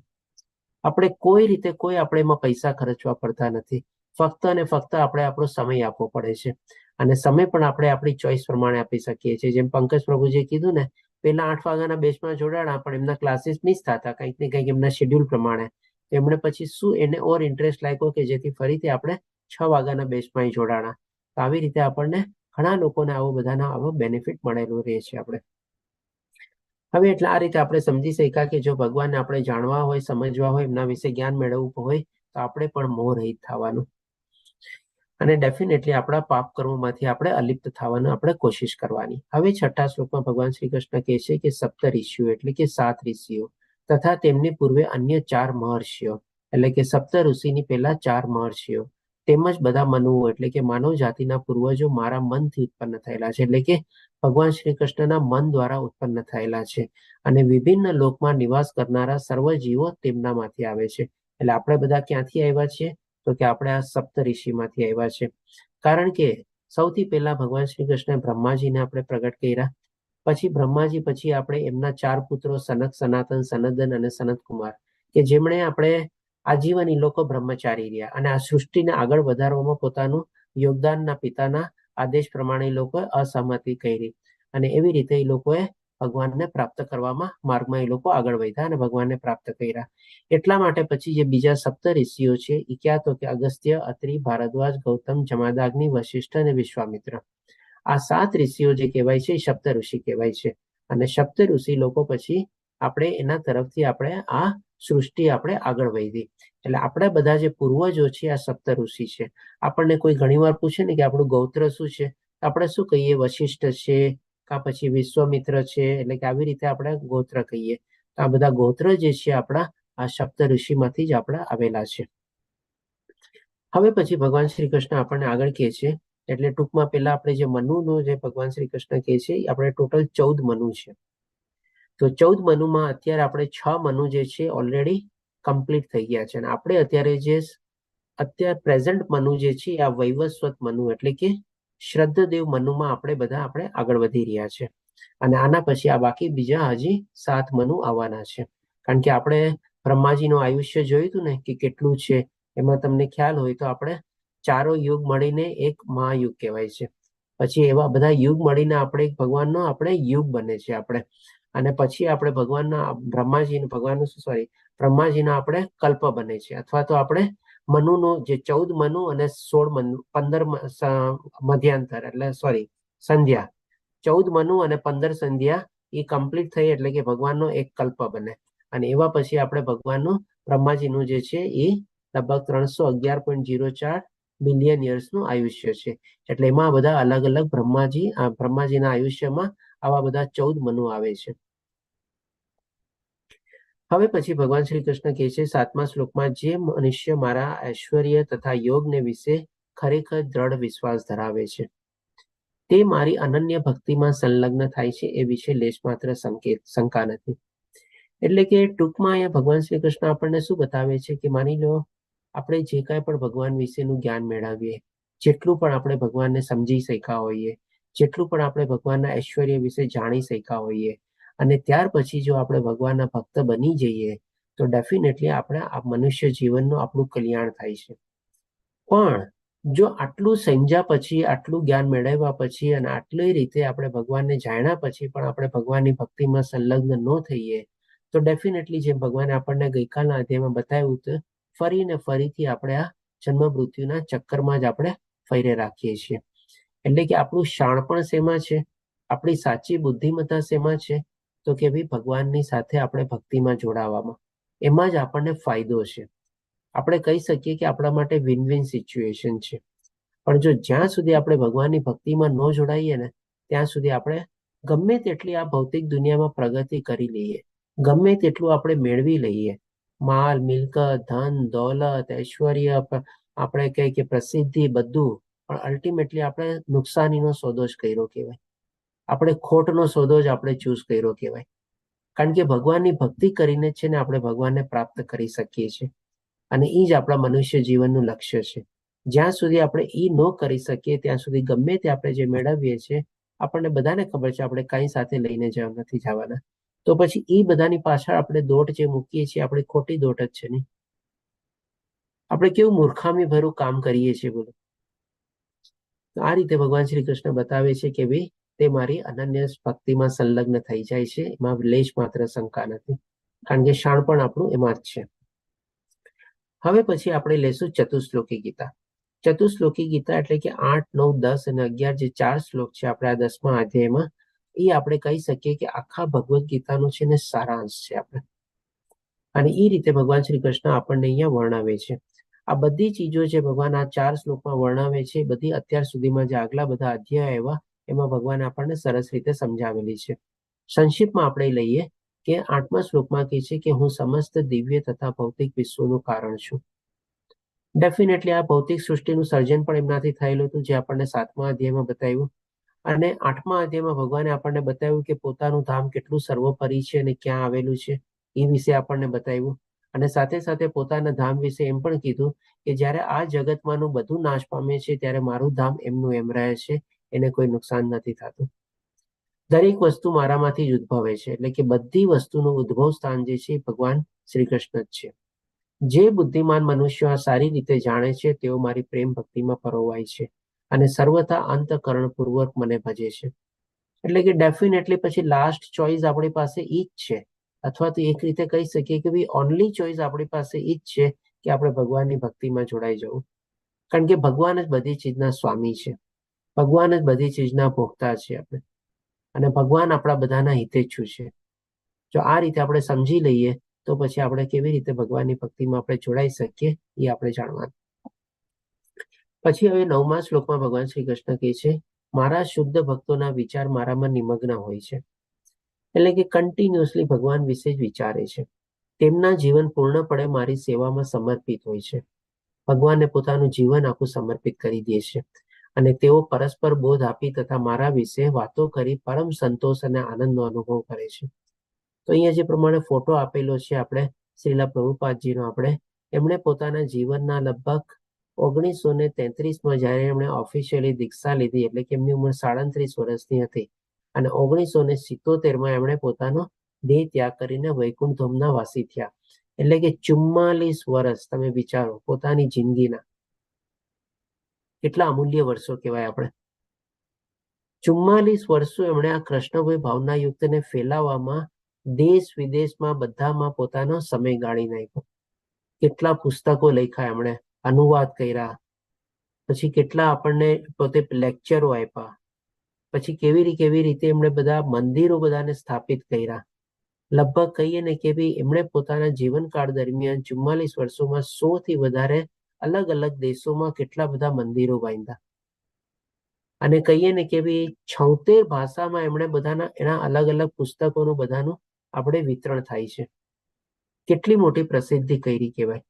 આપણે કોઈ રીતે કોઈ આપણે એમાં પૈસા ખર્ચવા પડતા નથી, ફક્ત અને ફક્ત આપણે આપણો સમય આપવો પડે છે. અને સમય પણ આપણે આપણી ચોઈસ પ્રમાણે આપી શકીએ છીએ. જેમ પંકજ પ્રભુજીએ કીધું ને, પેલા 8 વાગ્યાના બેચમાં જોડાણા, પણ એમના ક્લાસીસ મિસ થતા કંઈક ને કંઈક એમના શેડ્યુલ પ્રમાણે. એમણે પછી શું એને ઓર ઇન્ટરેસ્ટ લાગ્યો કે જેથી ફરીથી આપણે 6 વાગ્યાના બેચમાં જોડાણા. તો આવી રીતે આપણને ઘણા લોકોને આવો બધાના આવો બેનિફિટ મળેલું રહે છે. આપણે હવે એટલે આ રીતે આપણે સમજી શક્યા કે જો ભગવાનને આપણે જાણવા હોય, સમજવા હોય, એમના વિશે જ્ઞાન મેળવવું હોય તો આપણે પણ મોહ રહિત થવાનું અને ડેફિનેટલી આપણા પાપ કર્મોમાંથી આપણે અલિપ્ત થવાનું આપણે કોશિશ કરવાની. હવે 6થા શ્લોકમાં ભગવાન શ્રી કૃષ્ણ કહે છે કે સપ્ત ઋષિઓ એટલે કે 7 ઋષિઓ તથા તેમની પૂર્વે અન્ય 4 મહર્ષિઓ એટલે કે સપ્ત ઋષિની પહેલા 4 મહર્ષિઓ તેમજ બધા મનુઓ એટલે કે માનવ જાતિના પૂર્વજો મારા મનથી ઉત્પન્ન થયેલા છે, એટલે કે ભગવાન શ્રી કૃષ્ણના મન દ્વારા ઉત્પન્ન થયેલા છે. અને વિભિન્ન લોકમાં નિવાસ કરનારા સર્વ જીવો તેમનામાંથી આવે છે. એટલે આપણે બધા ક્યાંથી આવ્યા છીએ? તો કે આપણે આ સપ્ત ઋષિમાંથી આવ્યા છે. કારણ કે સૌથી પહેલા ભગવાન શ્રી કૃષ્ણ બ્રહ્માજીને આપણે પ્રગટ કર્યા, પછી બ્રહ્માજી પછી આપણે એમના 4 પુત્રો સનક, સનાતન, સનંદન અને સનત કુમાર કે જેમણે આપણે આજીવન એ લોકો બ્રહ્મચારી રહ્યા અને આ સૃષ્ટિને આગળ વધારવામાં પોતાનું યોગદાનના પિતાના આદેશ પ્રમાણે એ લોકો અસહમતિ કરી અને એવી રીતે એ લોકોએ ભગવાનને પ્રાપ્ત કરવામાં માર્ગમાં એ લોકો આગળ વધ્યા અને ભગવાનને પ્રાપ્ત કર્યા. એટલા માટે પછી જે બીજા સપ્ત ઋષિઓ છે એ ક્યાં તો કે અગસ્ત્ય, અત્રિ, ભારદ્વાજ, ગૌતમ, જમાદાગ્નિ, વશિષ્ઠ અને વિશ્વામિત્ર. આ 7 ઋષિઓ જે કહેવાય છે એ સપ્ત ઋષિ કહેવાય છે. અને સપ્ત ઋષિ લોકો પછી આપણે એના તરફથી આપણે આ સૃષ્ટિ આપણે આગળ વધી. એટલે આપણે બધા જે પૂર્વજો છે આ સપ્ત ઋષિ છે. આપણને કોઈ ઘણીવાર પૂછે ને કે આપણું ગોત્ર શું છે, આપણે શું કહીએ? વશિષ્ઠ છે કા પછી વિશ્વામિત્ર છે, એટલે કે આવી રીતે આપણે ગોત્ર કહીએ. આ બધા ગોત્ર જે છે આપણા આ સપ્ત ઋષિમાંથી જ આપણા આવેલા છે. હવે પછી ભગવાન શ્રી કૃષ્ણ આપણને આગળ કહે છે, એટલે ટૂંકમાં પહેલા આપણે જે મનુનો જે ભગવાન શ્રી કૃષ્ણ કહે છે આપણે ટોટલ 14 મનુ છે. તો 14 મનુમાં અત્યારે આપણે 6 મનુ જે છે ઓલરેડી કમ્પ્લીટ થઈ ગયા છે અને આપણે અત્યારે જે પ્રેઝન્ટ મનુ જે છે આ વૈવસ્વત મનુ એટલે કે શ્રદ્ધદેવ મનુમાં આપણે બધા આપણે આગળ વધી રહ્યા છે. અને આના પછી આ બાકી બીજા હજી 7 મનુ આવવાના છે. કારણ કે આપણે બ્રહ્માજીનું આયુષ્ય જોયું હતું ને કે કેટલું છે, એમાં તમને ખ્યાલ હોય તો આપણે 4 યુગ મળીને એક મહાયુગ કહેવાય છે. પછી એવા બધા યુગ મળીને આપણે ભગવાનનો આપણે યુગ બને છે આપણે. અને પછી આપણે બ્રહ્માજીનો આપણે કલ્પ બને છે, અથવા તો આપણે મનુનો જે 14 મનુ અને 16 મનુ 15 મધ્યાંતર એટલે સંધ્યા 14 મનુ અને 15 સંધ્યા એ કમ્પ્લીટ થઈ એટલે કે ભગવાનનો એક કલ્પ બને. અને એવા પછી આપણે ભગવાનનું બ્રહ્માજીનું જે છે એ લગભગ 311.04 બિલિયન યર્સનું આયુષ્ય છે. એટલે એમાં બધા અલગ અલગ બ્રહ્માજીના આયુષ્યમાં આવા બધા 14 મનુ આવે છે. હવે પછી ભગવાન શ્રી કૃષ્ણ કહે છે 7મા શ્લોકમાં, જે મનુષ્ય મારા ઐશ્વર્ય તથા યોગને વિશે ખરેખર દ્રઢ વિશ્વાસ ધરાવે છે તે મારી અનન્ય ભક્તિમાં સંલગ્ન થાય છે એ વિશે લેશ માત્ર શંકા નથી. એટલે કે ટૂંકમાં અહીંયા ભગવાન શ્રી કૃષ્ણ આપણને શું બતાવે છે કે માની લો આપણે જે કાંઈ પણ ભગવાન વિશેનું જ્ઞાન મેળવીએ, જેટલું પણ આપણે ભગવાનને સમજી શક્યા હોઈએ, જેટલું પણ આપણે ભગવાનના ઐશ્વર્ય વિશે જાણી શક્યા હોઈએ, અને ત્યાર પછી જો આપણે ભગવાનના ભક્ત બની જઈએ તો ડેફિનેટલી આપણે આ મનુષ્ય જીવનનું આપણું કલ્યાણ થાય છે. પણ જો આટલું સમજ્યા પછી, આટલું જ્ઞાન મેળવ્યા પછી અને આટલી રીતે આપણે ભગવાનને જાણ્યા પછી પણ આપણે ભગવાનની ભક્તિમાં સંલગ્ન ન થઈએ તો ડેફિનેટલી જેમ ભગવાને આપણને ગઈકાલના અધ્યાયમાં બતાવ્યું હતું, ફરીને ફરીથી આપણે આ જન્મ મૃત્યુના ચક્કરમાં જ આપણે ફર્યા રાખીએ છીએ. એટલે કે આપણું શાણપણ શેમાં છે? આપણી સાચી બુદ્ધિમત્તા શેમાં છે? તો કે ભાઈ ભગવાનની સાથે આપણે ભક્તિમાં જોડાવામાં, એમાં જ આપણને ફાયદો છે. આપણે કહી શકીએ કે આપણા માટે વિન વિન સિચ્યુએશન છે. પણ જો જ્યાં સુધી આપણે ભગવાનની ભક્તિમાં ન જોડાઈએ ને ત્યાં સુધી આપણે ગમે તેટલી આ ભૌતિક દુનિયામાં પ્રગતિ કરી લઈએ, ગમે તેટલું આપણે મેળવી લઈએ, માલ મિલકત ધન દોલત ઐશ્વર્ય આપણે કહીએ કે પ્રસિદ્ધિ બધું, પણ અલ્ટિમેટલી આપણે નુકસાનીનો સોદો જ કર્યો કહેવાય, આપણે ખોટનો સોદો જ આપણે ચૂઝ કર્યો કહેવાય. કારણ કે ભગવાનની ભક્તિ કરીને છે ને આપણે ભગવાનને પ્રાપ્ત કરી શકીએ છીએ, અને એ જ આપણા મનુષ્ય જીવનનું લક્ષ્ય છે. જ્યાં સુધી આપણે એ ન કરી શકીએ ત્યાં સુધી ગમે તે આપણે જે મેળવીએ છીએ આપણને બધાને ખબર છે આપણે કઈ સાથે લઈને નથી જવાના. તો પછી એ બધાની પાછળ આપણે દોટ જે મૂકીએ છીએ આપણે ખોટી દોટ જ છે ને. આપણે કેવું મૂર્ખામી ભરું કામ કરીએ છીએ બોલો. તો આ રીતે ભગવાન શ્રી કૃષ્ણ બતાવે છે કે ભાઈ તે મારી અનન્ય ભક્તિમાં સંલગ્ન થઈ જાય છે, એમાં લેશ માત્ર શંકા નથી, કારણ કે શાણપણ આપણું એમાં જ છે. હવે પછી આપણે લેશું ચતુશ્લોકી ગીતા. ચતુશ્લોકી ગીતા એટલે કે 8, 9, 10 અને 11 જે 4 શ્લોક છે આપણે આ 10મા અધ્યાયમાં, એ આપણે કહી શકીએ કે આખા ભગવદ્ ગીતાનો છે ને સારાંશ છે આપણે. અને એ રીતે ભગવાન શ્રી કૃષ્ણ આપણને અહીંયા વર્ણવે છે. આ બધી ચીજો જે ભગવાન આ 4 શ્લોકમાં વર્ણવે છે બધી અત્યાર સુધીમાં જે આગલા બધા અધ્યાય આવ્યા એમાં ભગવાન આપણને સરસ રીતે સમજાવેલી છે. સંક્ષિપ્તમાં આપણે લઈએ કે 8મા શ્લોકમાં કહે છે કે હું સમસ્ત દિવ્ય તથા ભૌતિક વિશ્વનું કારણ છું. ડેફિનેટલી આ ભૌતિક સૃષ્ટિનું સર્જન પણ એમનાથી થયેલું હતું, જે આપણને 7મા અધ્યાયમાં બતાવ્યું. અને 8મા અધ્યાયમાં ભગવાને આપણને બતાવ્યું કે પોતાનું ધામ કેટલું સર્વોપરી છે અને ક્યાં આવેલું છે એ વિશે આપણને બતાવ્યું. અને સાથે સાથે પોતાના ધામ વિશે એમ પણ કીધું કે જ્યારે આ જગતમાંનું બધું નાશ પામે છે ત્યારે મારું ધામ એમનું એમ રહે છે, એને કોઈ નુકસાન નથી થતું. દરેક વસ્તુ મારામાંથી જ ઉદ્ભવે છે, એટલે કે બધી વસ્તુનું ઉદ્ભવ સ્થાન જે છે ભગવાન શ્રી કૃષ્ણ જ છે. જે બુદ્ધિમાન મનુષ્યો આ સારી રીતે જાણે છે તેઓ મારી પ્રેમ ભક્તિમાં પરોવાય છે અને સર્વથા અંતઃકરણ પૂર્વક મને ભજે છે. એટલે કે ડેફિનેટલી પછી લાસ્ટ ચોઇસ આપણી પાસે ઈ જ છે, અથવા તો એક રીતે કહી શકીએ કે ભાઈ ઓનલી ચોઇસ આપણી પાસે ઈ જ છે કે આપણે ભગવાનની ભક્તિમાં જોડાઈ જવું. કારણ કે ભગવાન જ બધી ચીજના સ્વામી છે, ભગવાન જ બધી ચીજના ભોગતા છે આપણે, અને ભગવાન આપણા બધાના હિતેચ્છુ છે. જો આ રીતે આપણે સમજી લઈએ તો પછી આપણે કેવી રીતે ભગવાનની ભક્તિમાં આપણે જોડાઈ શકીએ એ આપણે જાણવાનું. પછી હવે 9મા શ્લોકમાં ભગવાન શ્રી કૃષ્ણ કહે છે મારા શુદ્ધ ભક્તોના વિચાર મારામાં નિમગ્ન હોય છે, એટલે કે કન્ટિન્યુઅસલી ભગવાન વિશે જ વિચારે છે. તેમના જીવન પૂર્ણપણે મારી સેવામાં સમર્પિત હોય છે. ભગવાનને પોતાનું જીવન આખું સમર્પિત કરી દે છે અને તેઓ પરસ્પર બોધ આપી તથા મારા વિશે વાતો કરી પરમ સંતોષ અને આનંદનો અનુભવ કરે છે. તો અહીંયા જે પ્રમાણે ફોટો આપેલો છે આપણે શ્રીલા પ્રભુપાદજીનો, એમણે પોતાના જીવનના લગભગ 1933માં જ્યારે એમણે ઓફિશિયલી દીક્ષા લીધી, એટલે કે એમની ઉંમર 37 વર્ષની હતી, અને 1977માં એમણે પોતાનો દેહ ત્યાગ કરીને વૈકુંઠ ધામના વાસી થયા. એટલે કે 44 વર્ષ તમે વિચારો પોતાની જિંદગીના, કેટલા અમૂલ્ય વર્ષો કહેવાય આપણે. 44 વર્ષો એમણે આ કૃષ્ણભાઈ ભાવના યુક્તને ફેલાવવામાં દેશ વિદેશમાં બધામાં પોતાનો સમય ગાળી નાખ્યો. કેટલા પુસ્તકો લખ્યા એમણે, અનુવાદ કર્યા, પછી કેટલા આપણને પોતે લેક્ચરો આપ્યા, પછી કેવી રીતે એમણે બધા મંદિરો બધાને સ્થાપિત કર્યા. લગભગ કહીએ ને કે ભાઈ એમણે પોતાના જીવનકાળ દરમિયાન 44 વર્ષોમાં 100થી વધારે અલગ અલગ દેશોમાં કેટલા બધા મંદિરો બાંધ્યા. અને કહીએ ને કે ભાઈ 76 ભાષામાં એમણે બધાના એના અલગ અલગ પુસ્તકોનું બધાનું આપણે વિતરણ થાય છે. કેટલી મોટી પ્રસિદ્ધિ કરી કહેવાય.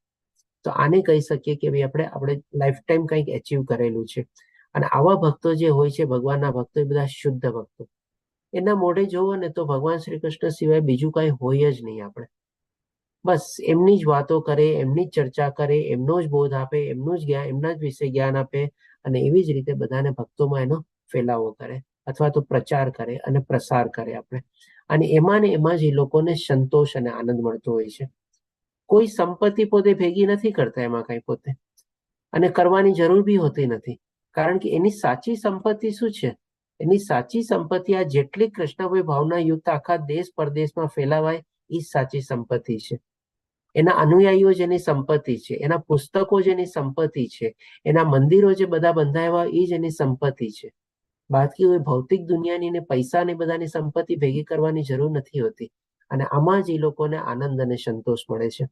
તો આને કહી શકીએ કે ભાઈ આપણે લાઈફ ટાઈમ કંઈક એચીવ કરેલું છે. અને આવા ભક્તો જે હોય છે ભગવાનના ભક્તો, એ બધા શુદ્ધ ભક્તો. એના મોઢે જોવો ને તો ભગવાન શ્રી કૃષ્ણ સિવાય બીજું કઈ હોય જ નહીં. આપણે બસ એમની જ વાતો કરે, એમની જ ચર્ચા કરે, એમનો જ બોધ આપે, એમનું જ જ્ઞાન, એમના જ વિશે જ્ઞાન આપે, અને એવી જ રીતે બધાને ભક્તોમાં એનો ફેલાવો કરે અથવા તો પ્રચાર કરે અને પ્રસાર કરે આપણે. અને એમાં ને એમાં જ એ લોકોને સંતોષ અને આનંદ મળતો હોય છે. કોઈ સંપત્તિ પોતે ભેગી નથી કરતા એમાં કઈ પોતે, અને કરવાની જરૂર બી હોતી નથી. કારણ કે એની સાચી સંપત્તિ શું છે? એની સાચી સંપત્તિ આ જેટલી કૃષ્ણભાઈ ભાવના યુક્ત આખા દેશ પરદેશમાં ફેલાવાય એ સાચી સંપત્તિ છે. એના અનુયાયીઓ જેની સંપત્તિ છે, એના પુસ્તકો જેની સંપત્તિ છે, એના મંદિરો જે બધા બંધાવ્યા એ જ એની સંપત્તિ છે. બાકી કોઈ ભૌતિક દુનિયાની ને પૈસાની બધાની સંપત્તિ ભેગી કરવાની જરૂર નથી હોતી. અને આમાં જ એ લોકોને આનંદ અને સંતોષ મળે છે.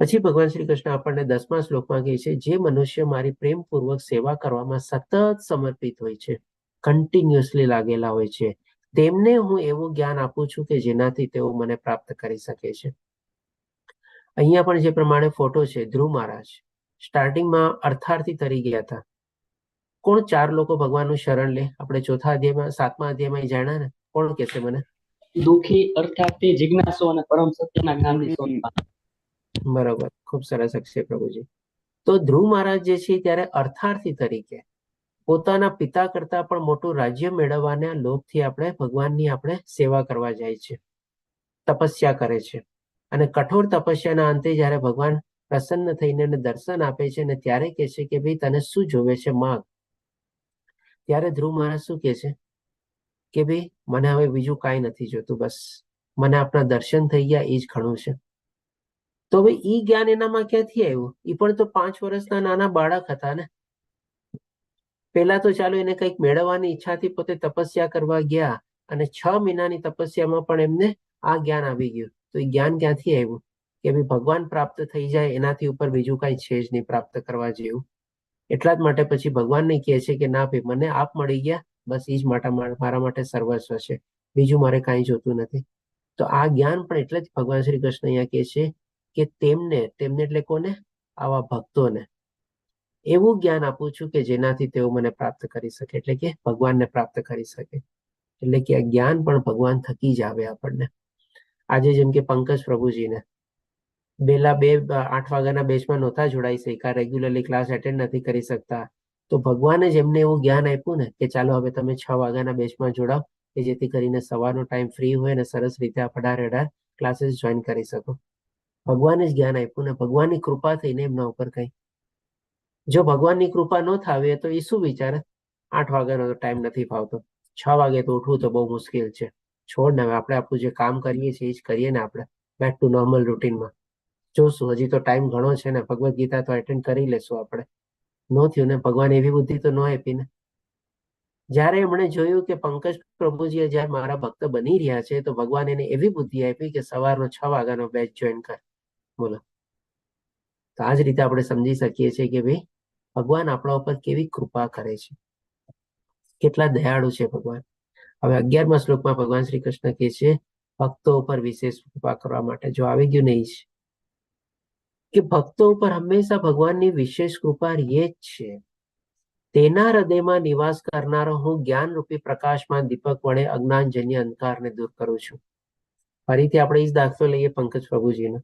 પછી ભગવાન શ્રી કૃષ્ણ આપણને 10મા શ્લોકમાં કહે છે, જે મનુષ્ય મારી પ્રેમપૂર્વક સેવા કરવામાં સતત સમર્પિત હોય છે, કન્ટિન્યુઅસલી લાગેલા હોય છે, તેમને હું એવું જ્ઞાન આપું છું કે જેનાથી તેઓ મને પ્રાપ્ત કરી શકે છે. અહીંયા પણ જે પ્રમાણે ફોટો છે, ધ્રુવ મહારાજ સ્ટાર્ટિંગમાં અર્થાર્થી તરી ગયા હતા. કોણ 4 લોકો ભગવાનનું શરણ લે? આપણે 4થા અધ્યાયમાં 7મા અધ્યાયમાં જાણ્યા ને, કોણ કહેશે મને? દુઃખી અર્થાર્થી, જિજ્ઞાસુ અને પરમ સત્યના જ્ઞાની શોધવા. બરોબર, ખૂબ સરસ અક્ષય પ્રભુજી. તો ધ્રુવ મહારાજ જે છે ત્યારે અર્થાર્થી તરીકે પોતાના પિતા કરતા પણ મોટું રાજ્ય મેળવવાના લોભથી આપણે ભગવાનની આપણે સેવા કરવા જાય છે, તપસ્યા કરે છે, અને કઠોર તપસ્યાના અંતે જ્યારે ભગવાન પ્રસન્ન થઈને એને દર્શન આપે છે અને ત્યારે કહે છે કે ભાઈ તને શું જોવે છે, માંગ. ત્યારે ધ્રુવ મહારાજ શું કહે છે કે ભાઈ મને હવે બીજું કાંઈ નથી જોતું, બસ મને આપણા દર્શન થઈ ગયા એ જ ઘણું છે. તો હવે ઈ જ્ઞાન એનામાં ક્યાંથી આવ્યું? એ પણ તો 5 વર્ષના નાના બાળક હતા ને. પેલા તો ચાલો એને કંઈક મેળવવાની ઈચ્છાથી પોતે તપસ્યા કરવા ગયા, અને 6 મહિનાની તપસ્યામાં પણ એમને આ જ્ઞાન આવી ગયું. તો એ જ્ઞાન ક્યાંથી આવ્યું કે ભાઈ ભગવાન પ્રાપ્ત થઈ જાય એનાથી ઉપર બીજું કાંઈ છે જ નહીં પ્રાપ્ત કરવા જેવું. એટલા જ માટે પછી ભગવાનને કહે છે કે ના ભાઈ મને આપ મળી ગયા, બસ એ જ મારા માટે સર્વસ્વ છે, બીજું મારે કાંઈ જોતું નથી. તો આ જ્ઞાન પણ એટલે જ ભગવાન શ્રી કૃષ્ણ અહીંયા કહે છે કે તેમને એટલે કોને? આવા ભક્તોને એવું જ્ઞાન આપું છું કે જેનાથી તેઓ મને પ્રાપ્ત કરી શકે, એટલે કે ભગવાનને પ્રાપ્ત કરી શકે. એટલે કે આ જ્ઞાન પણ ભગવાન થકી જ આવે આપણને. આજે જેમ કે પંકજ પ્રભુજીને 8 વાગ્યાના બેચમાં નહોતા જોડાઈ શક્યા, રેગ્યુલરલી ક્લાસ એટેન્ડ નથી કરી શકતા, તો ભગવાને જ એમને એવું જ્ઞાન આપ્યું ને કે ચાલો હવે તમે 6 વાગ્યાના બેચમાં જોડાઓ, કે જેથી કરીને સવારનો ટાઈમ ફ્રી હોય અને સરસ રીતે આ 18 ક્લાસીસ જોઈન કરી શકો. ભગવાને જ જ્ઞાન આપ્યું ને, ભગવાનની કૃપા થઈને એમના ઉપર કંઈ. જો ભગવાનની કૃપા ન થાવે તો એ શું વિચારે? 8 વાગ્યાનો તો ટાઈમ નથી ફાવતો, 6 વાગે તો ઉઠવું તો બહુ મુશ્કેલ છે, છોડ ને હવે આપણે આપણું જે કામ કરીએ છીએ એ જ કરીએ ને, આપણે બેક ટુ નોર્મલ રૂટીનમાં જોશું. હજી તો ટાઈમ ઘણો છે ને, ભગવદ્ ગીતા તો એટેન્ડ કરી લેશું આપણે. ન થયું ને, ભગવાન એવી બુદ્ધિ તો ન આપી ને. જ્યારે એમણે જોયું કે પંકજ પ્રભુજી જ્યારે મારા ભક્ત બની રહ્યા છે, તો ભગવાન એને એવી બુદ્ધિ આપી કે સવારનો 6 વાગ્યાનો બેચ જોઈન કર. બોલો. તો આ જ રીતે આપણે સમજી શકીએ છીએ કે ભાઈ ભગવાન આપણા ઉપર કેવી કૃપા કરે છે, કેટલા દયાળુ છે ભગવાન. હવે 11મા શ્લોકમાં ભગવાન શ્રી કૃષ્ણ કહે છે ભક્તો ઉપર વિશેષ કૃપા કરવા માટે. જો આવી ગયું નહીં કે ભક્તો ઉપર હંમેશા ભગવાનની વિશેષ કૃપા રહે જ છે. તેના હૃદયમાં નિવાસ કરનારો હું જ્ઞાનરૂપી પ્રકાશમાં દીપક વડે અજ્ઞાનજન્ય અંધકારને દૂર કરું છું. ફરીથી આપણે એ જ દાખલો લઈએ પંકજ પ્રભુજીનો.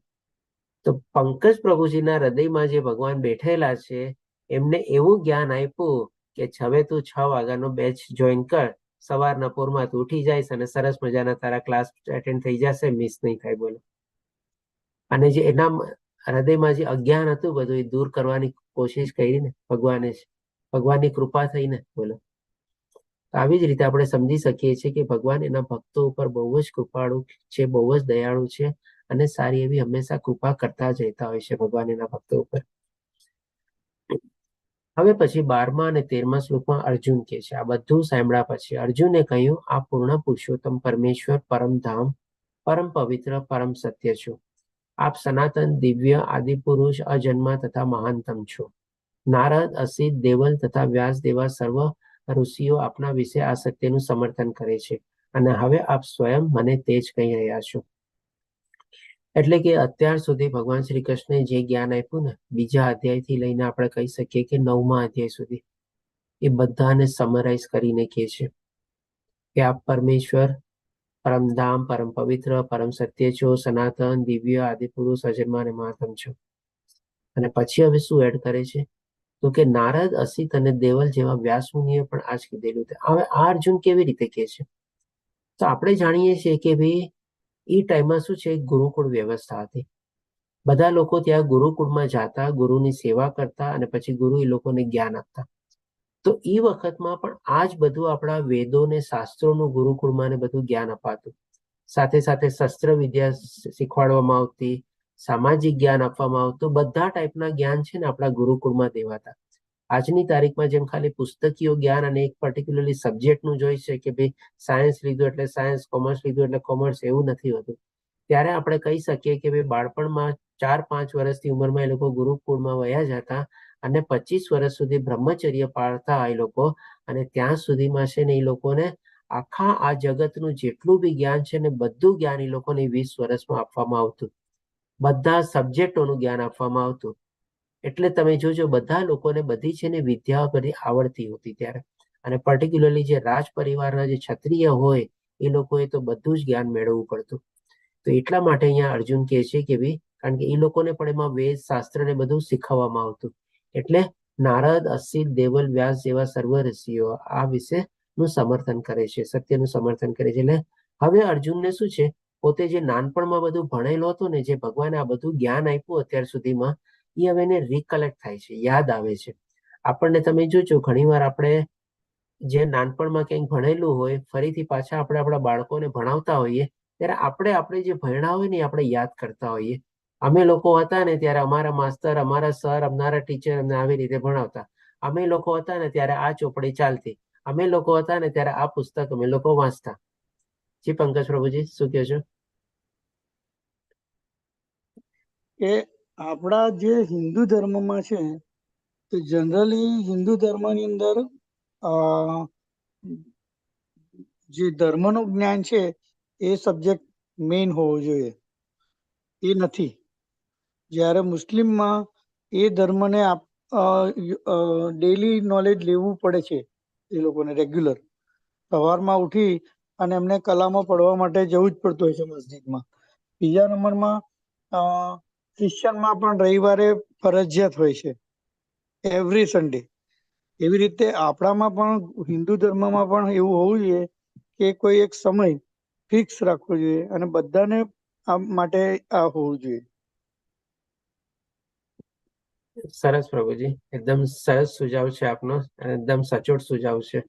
તો પંકજ પ્રભુજીના હૃદયમાં જે ભગવાન બેઠેલા છે, એમને એવું જ્ઞાન આપ્યું કે હવે તું 6 વાગ્યાનો બેચ જોઈન કર, સવારના પોરમાં તું ઉઠી જઈશ અને સરસ મજાના તારા ક્લાસ એટેન્ડ થઈ જશે, મિસ નહીં થાય. બોલો. અને જે એના હૃદયમાં જે અજ્ઞાન હતું બધું એ દૂર કરવાની કોશિશ કરી ને ભગવાને જ, ભગવાનની કૃપા થઈને. બોલો. આવી જ રીતે આપણે સમજી શકીએ છીએ કે ભગવાન એના ભક્તો ઉપર બહુ જ કૃપાળુ છે, બહુ જ દયાળુ છે, અને સારી એવી હંમેશા કૃપા કરતા જ રહેતા હોય છે ભગવાન એના ભક્તો ઉપર. હવે પછી 12મા અને 13મા શ્લોકમાં અર્જુન કહે છે, આ બધું સાંભળ્યા પછી અર્જુને કહ્યું, આ પૂર્ણ પુરુષોત્તમ પરમેશ્વર, પરમ ધામ, પરમ પવિત્ર, પરમ સત્ય છો. આપ સનાતન, દિવ્ય, આદિ પુરુષ, અજન્મા તથા મહાનતમ છો. નારદ, અસિત, દેવલ તથા વ્યાસ દેવા સર્વ ઋષિઓ આપના વિશે આ સત્યનું સમર્થન કરે છે, અને હવે આપ સ્વયં મને તે જ કહી રહ્યા છો. એટલે કે અત્યાર સુધી ભગવાન શ્રી કૃષ્ણે જે જ્ઞાન આપ્યું ને, બીજા અધ્યાયથી લઈને આપણે કહી શકીએ કે 9મા અધ્યાય સુધી, એ બધાને સમરાઇઝ કરીને કહે છે કે આપ પરમેશ્વર, પરમધામ, પરમ પવિત્ર, પરમ સત્ય છો, સનાતન, દિવ્ય, આદિપુરુષ, અજન્મા અને મહાતમ છો. અને પછી હવે શું એડ કરે છે? તો કે નારદ, અસિત અને દેવલ જેવા વ્યાસ મુનિએ પણ આ જ કીધેલું. હવે આ અર્જુન કેવી રીતે કહે છે? તો આપણે જાણીએ છીએ કે ભાઈ એ ટાઈમમાં શું છે, ગુરુકુળ વ્યવસ્થા હતી. બધા લોકો ત્યાં ગુરુકુળમાં જાતા, ગુરુની સેવા કરતા, અને પછી ગુરુ એ લોકોને જ્ઞાન આપતા. તો એ વખતમાં પણ આ જ બધું આપણા વેદોને, શાસ્ત્રોનું ગુરુકુળમાં ને બધું જ્ઞાન અપાતું. સાથે સાથે શસ્ત્ર વિદ્યા શીખવાડવામાં આવતી, સામાજિક જ્ઞાન આપવામાં આવતું. બધા ટાઈપના જ્ઞાન છે ને આપણા ગુરુકુળમાં દેવાતા. આજની તારીખમાં જેમ ખાલી પુસ્તકીય જ્ઞાન અને એક પર્ટિક્યુલરલી સબ્જેક્ટનું જોઈ છે કે ભાઈ સાયન્સ લીધું એટલે સાયન્સ, કોમર્સ લીધું એટલે કોમર્સ, એવું નથી હોતું. ત્યારે આપણે કહી શકીએ કે ભાઈ બાળપણમાં 4-5 વર્ષની ઉંમરમાં એ લોકો ગુરુકુળમાં વયા જતા અને 25 વર્ષ સુધી બ્રહ્મચર્ય પાળતા એ લોકો, અને ત્યાં સુધીમાં છે ને એ લોકોને આખા આ જગતનું જેટલું બી જ્ઞાન છે ને બધું જ્ઞાન એ લોકોને 20 વર્ષમાં આપવામાં આવતું. બધા સબ્જેક્ટોનું જ્ઞાન આપવામાં આવતું. એટલે તમે જોજો બધા લોકોને બધી છે ને વિદ્યા બધી આવડતી હોતી ત્યારે. અને પર્ટિક્યુલરલી જે રાજ પરિવારના જે ક્ષત્રિય હોય એ લોકોએ તો બધું જ જ્ઞાન મેળવવું પડતું. તો એટલા માટે અહીંયા અર્જુન કહે છે કે ભાઈ, કારણ કે એ લોકોને પણ એમાં વેદ શાસ્ત્ર ને બધું શીખવવામાં આવતું. એટલે નારદ, અસિત, દેવલ, વ્યાસ જેવા સર્વ ઋષિઓ આ વિશેનું સમર્થન કરે છે, સત્યનું સમર્થન કરે છે. એટલે હવે અર્જુનને શું છે, પોતે જે નાનપણમાં બધું ભણેલો હતો ને, જે ભગવાને આ બધું જ્ઞાન આપ્યું અત્યાર સુધીમાં, એ હવે એને રિકલેક્ટ થાય છે, યાદ આવે છે. આપણને તમે જોજો ઘણીવાર આપણે જે નાનપણમાં ક્યાંક ભણેલું હોય ફરીથી પાછા આપણે આપણા બાળકોને ભણાવતા હોઈએ ત્યારે આપણે જે ભણ્યા હોય ને આપણે યાદ કરતા હોઈએ. અમે લોકો હતા ને ત્યારે અમારા માસ્તર, અમારા સર, અમારા ટીચર અમને આવી રીતે ભણાવતા. અમે લોકો હતા ને ત્યારે આ ચોપડી ચાલતી. અમે લોકો હતા ને ત્યારે આ પુસ્તક અમે લોકો વાંચતા. જી પંકજ પ્રભુજી, શું કહો છો? કે આપણા જે હિન્દુ ધર્મમાં છે, તો જનરલી હિન્દુ ધર્મની અંદર જે ધર્મનું જ્ઞાન છે એ સબ્જેક્ટ મેઇન હોવો જોઈએ, એ નથી. જ્યારે મુસ્લિમમાં એ ધર્મને ડેલી નોલેજ લેવું પડે છે એ લોકોને રેગ્યુલર. સવારમાં ઉઠી અને એમને કલામો પડવા માટે જવું જ પડતું હોય છે મસ્જિદમાં. બીજા નંબરમાં ક્રિશ્ચનમાં પણ રવિવારે ફરજિયાત હોય છે, એવરી સન્ડે. એવી રીતે આપણામાં પણ હિન્દુ ધર્મમાં પણ એવું હોવું જોઈએ કે કોઈ એક સમય ફિક્સ રાખવો જોઈએ અને બધાને આ માટે આ હોવું જોઈએ. સરસ પ્રભુજી, એકદમ સરસ સુઝાવ છે આપનો, એકદમ સચોટ સુઝાવ છે.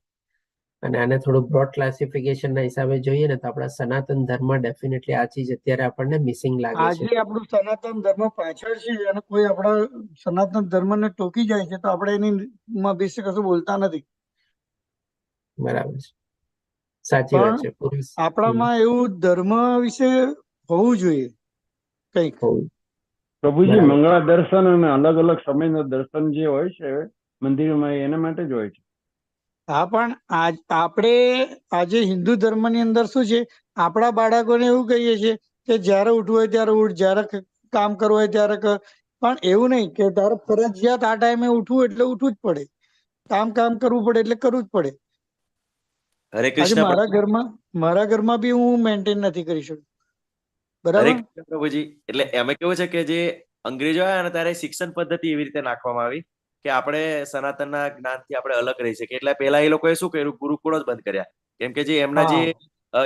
અને આને થોડું બ્રોડ ક્લાસિફિકેશનના હિસાબે જોઈએ ને તો આપણા સનાતન ધર્મ ડેફિનેટલી આ ચીજ અત્યારે આપણને મિસિંગ લાગે છે. આજે આપણું સનાતન ધર્મ પાછળ છે અને કોઈ આપણા સનાતન ધર્મને ટોકી જાય છે તો આપણે એની વિશે કશું બોલતા નથી. બરાબર છે, સાચી વાત છે. આપણામાં એવું ધર્મ વિશે હોવું જોઈએ કંઈક. પ્રભુજી, મંગળા દર્શન અને અલગ અલગ સમયના દર્શન જે હોય છે મંદિરમાં, એના માટે જ હોય છે. હા, પણ આપણે આજે હિન્દુ ધર્મની અંદર શું છે, આપણા બાળકોને એવું કહીએ છીએ કે જ્યારે ઉઠવું હોય ત્યારે ઉઠ, જ્યારે કામ કરવું હોય ત્યારે કર. પણ એવું નહીં કે તારે ફરજિયાત આ ટાઈમે ઉઠવું એટલે ઉઠવું જ પડે, કામ કરવું પડે એટલે કરવું જ પડે. હરે આજે કૃષ્ણ મારા ઘરમાં બી હું મેન્ટેન નથી કરી શકતો. હરે બરાબર. કૃષ્ણ પ્રભુજી. એટલે એમાં કેવું છે કે જે અંગ્રેજો આવ્યા ને ત્યારે શિક્ષણ પદ્ધતિ એવી રીતે નાખવામાં આવી કે આપણે સનાતનના જ્ઞાનથી આપણે અલગ રહી શકીએ. એટલે પહેલા એ લોકોએ શું કર્યું, ગુરુકુળો જ બંધ કર્યા. કેમ કે જે એમના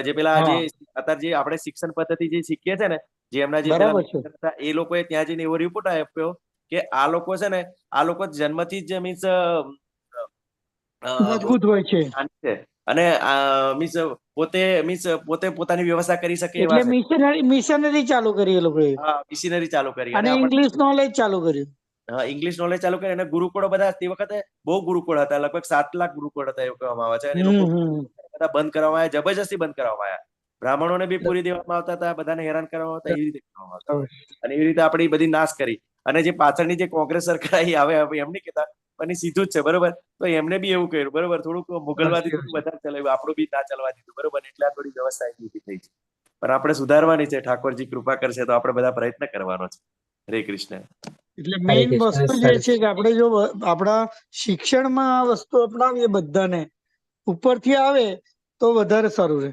જે પેલા જે અત્યારે જે આપણે શિક્ષણ પદ્ધતિ જે શીખીએ છે ને, જે એમના જે પેલા હતા એ લોકોએ ત્યાં જઈને એવો રિપોર્ટ આપ્યો કે આ લોકો છે ને, આ લોકો જન્મથી જ મીન્સ મજબૂત હોય છે અને પોતે પોતાની વ્યવસ્થા કરી શકે એવા એટલે છે. મિશનરી ચાલુ કરી એ લોકોએ. મિશનરી ચાલુ કરી અને ઇંગ્લિશ નોલેજ ચાલુ કર્યું. ઇંગ્લિશ નોલેજ ચાલુ કરી. અને ગુરુકુળો બધા તે વખતે બહુ ગુરુકુળ હતા, લગભગ 7 લાખ ગુરુકુળ હતા એવું કહેવામાં આવે છે. અને એ લોકો બધા બંધ કરવામાં આવ્યા, જબરજસ્તી બંધ કરવામાં આવ્યા. બ્રાહ્મણોને બી પૂરી દેવામાં આવતા હતા, બધાને હેરાન કરવામાં આવતા, એવી રીતે કરવામાં આવતા. અને એવી રીતે આપણી બધી નાશ કરી. અને જે પાછળની જે કોંગ્રેસ સરકાર આવે એમ નહીં કહેતા, પણ સીધું જ છે, બરોબર. તો એમને બી એવું કર્યું, બરોબર. થોડુંક મુગલવાદી વધારે ચલાવ્યું, આપણું બી ના ચાલવા દીધું, બરોબર. એટલે આ થોડી વ્યવસ્થા ઊભી થઈ છે. પણ આપણે સુધારવાની છે, ઠાકોરજી કૃપા કરશે તો આપણે બધા પ્રયત્ન કરવાનો છે. હરે કૃષ્ણ. એટલે મેઇન વસ્તુ જે છે કે આપણે જો આપણા શિક્ષણમાં આ વસ્તુ અપનાવીએ બધાને, ઉપરથી આવે તો વધારે સારું રહે.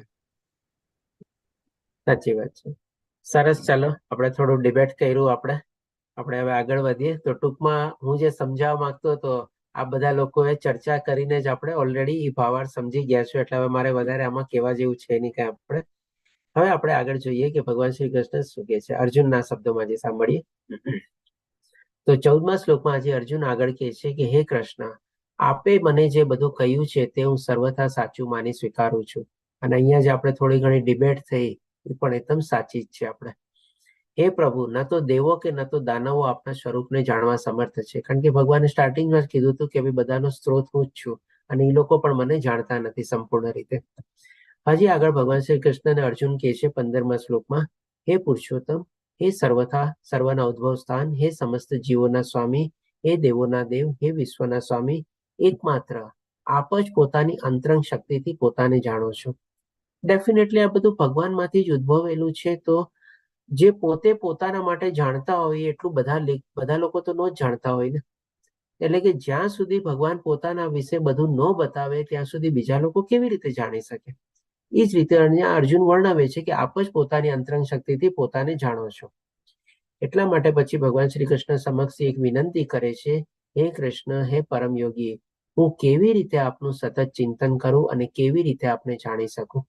સાચી વાત છે. સરસ, ચાલો આપણે થોડું ડિબેટ કર્યું. આપણે હવે આગળ વધીએ. તો ટૂંકમાં હું જે સમજાવવા માંગતો હતો, આ બધા લોકોએ ચર્ચા કરીને જ આપણે ઓલરેડી એ ભાવાર્થ સમજી ગયા છો, એટલે હવે મારે વધારે આમાં કહેવા જેવું છે નહીં કાંઈ. હવે આપણે આગળ જોઈએ કે ભગવાન શ્રી કૃષ્ણ શું કહે છે. અર્જુનના શબ્દોમાં જે સાંભળીએ તો 14મા શ્લોકમાં આજે અર્જુન આગળ કહે છે કે હે કૃષ્ણ, આપે મને જે બધું કહ્યું છે તે હું સર્વથા સાચું માની સ્વીકારું છું. અને અહીંયા જે આપણે થોડી ઘણી ડિબેટ થઈ એ પણ એકદમ સાચી જ છે. આપણે હે પ્રભુ, ન તો દેવો કે ન તો દાનવો આપના સ્વરૂપને જાણવા સમર્થ છે. કારણ કે ભગવાને સ્ટાર્ટિંગમાં જ કીધું હતું કે બધાનો સ્ત્રોત હું જ છું અને એ લોકો પણ મને જાણતા નથી સંપૂર્ણ રીતે. હજી આગળ ભગવાન શ્રી કૃષ્ણને અર્જુન કહે છે 15મા શ્લોકમાં, હે પુરુષોત્તમ, હે સર્વથા સર્વના ઉદ્ભવ સ્થાન, હે સમસ્ત જીવોના સ્વામી, હે દેવોના દેવ, હે વિશ્વના સ્વામી, એકમાત્ર આપ જ પોતાની અંતરંગ શક્તિથી પોતાને જાણો છો. ડેફિનેટલી આ બધું ભગવાનમાંથી જ ઉદ્ભવેલું છે. તો જે પોતે પોતાના માટે જાણતા હોય એટલું બધા લોકો તો ન જ જાણતા હોય ને. એટલે કે જ્યાં સુધી ભગવાન પોતાના વિશે બધું ન બતાવે ત્યાં સુધી બીજા લોકો કેવી રીતે જાણી શકે. એ જ રીતે અહીંયા અર્જુન વર્ણવે છે કે આપ જ પોતાની અંતરંગ શક્તિથી પોતાને જાણો છો. એટલા માટે પછી ભગવાન શ્રી કૃષ્ણ સમક્ષ એક વિનંતી કરે છે, હે કૃષ્ણ, હે પરમ યોગી, હું કેવી રીતે આપનું સતત ચિંતન કરું અને કેવી રીતે આપને જાણી શકું.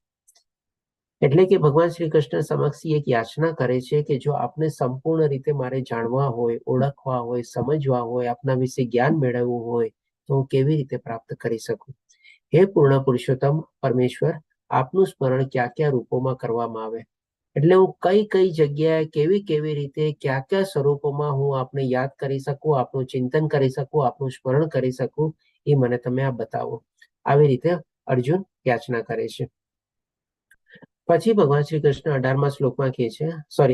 એટલે કે ભગવાન શ્રી કૃષ્ણ સમક્ષ એક યાચના કરે છે કે જો આપને સંપૂર્ણ રીતે મારે જાણવા હોય, ઓળખવા હોય, સમજવા હોય, આપના વિશે જ્ઞાન મેળવવું હોય તો હું કેવી રીતે પ્રાપ્ત કરી શકું. હે પૂર્ણ પુરુષોત્તમ પરમેશ્વર, આપનું સ્મરણ કયા કયા રૂપોમાં કરવામાં આવે, એટલે હું કઈ કઈ જગ્યાએ કેવી રીતે કયા કયા સ્વરૂપોમાં હું આપને યાદ કરી શકું, આપનું ચિંતન કરી શકું, આપનું સ્મરણ કરી શકું, એ મને તમે આ બતાવો. આવી રીતે અર્જુન યાચના કરે છે. પછી ભગવાન શ્રી કૃષ્ણ 18મા શ્લોકમાં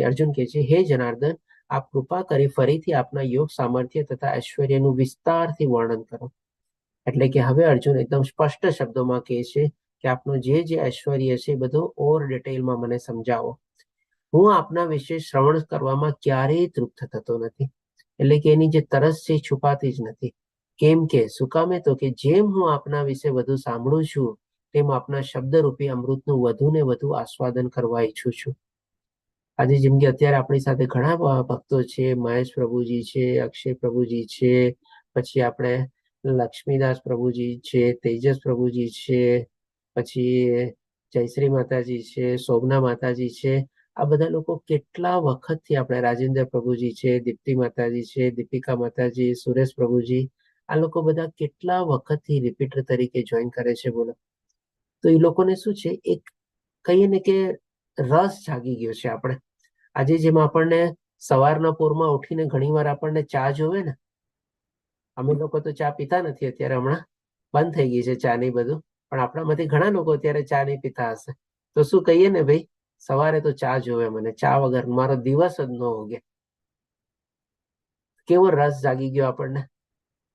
અર્જુન કહે છે, હે જનાર્દન, આપ કૃપા કરી ફરીથી આપના યોગ સામર્થ્ય તથા ઐશ્વર્યનું વિસ્તારથી વર્ણન કરો. એટલે કે હવે અર્જુન એકદમ સ્પષ્ટ શબ્દોમાં કહે છે કે આપનું જે ઐશ્વર્ય છે એ બધું ઓવર ડિટેલમાં મને સમજાવો. હું આપના વિશે શ્રવણ કરવામાં ક્યારેય તૃપ્ત થતો નથી. એટલે કે એની જે તરસ છે એ છુપાતી જ નથી. કેમ કે શું કામે? તો કે જેમ હું આપના વિશે વધુ સાંભળું છું તેમ આપના શબ્દરૂપી અમૃતનું વધુ ને વધુ આસ્વાદન કરવા ઈચ્છું છું. આજે જેમ કે અત્યારે આપણી સાથે ઘણા ભક્તો છે, મહેશ પ્રભુજી છે, અક્ષય પ્રભુજી છે, પછી આપણે લક્ષ્મીદાસ પ્રભુજી છે, તેજસ પ્રભુજી છે, પછી જયશ્રી માતાજી છે, શોભના માતાજી છે. આ બધા લોકો કેટલા વખતથી, આપણે રાજેન્દ્ર પ્રભુજી છે, દીપ્તિ માતાજી છે, દીપિકા માતાજી, સુરેશ પ્રભુજી, આ લોકો બધા કેટલા વખતથી રિપીટર તરીકે જોઈન કરે છે બોલો. તો એ લોકોને શું છે, એક કહીએ ને કે રસ જાગી ગયો છે. આપણે આજે જેમ આપણને સવારના પોરમાં ઉઠીને ઘણીવાર આપણને ચા જોવે ને, અમે લોકો તો ચા પીતા નથી અત્યારે, હમણાં બંધ થઈ ગઈ છે ચા ની બધું, પણ આપણામાંથી ઘણા લોકો અત્યારે ચા નહીં પીતા હશે. તો શું કહીએ ને ભાઈ, સવારે તો ચા જોવે મને, ચા વગર મારો દિવસ જ ન ઉગે. કેવો રસ જાગી ગયો આપણને.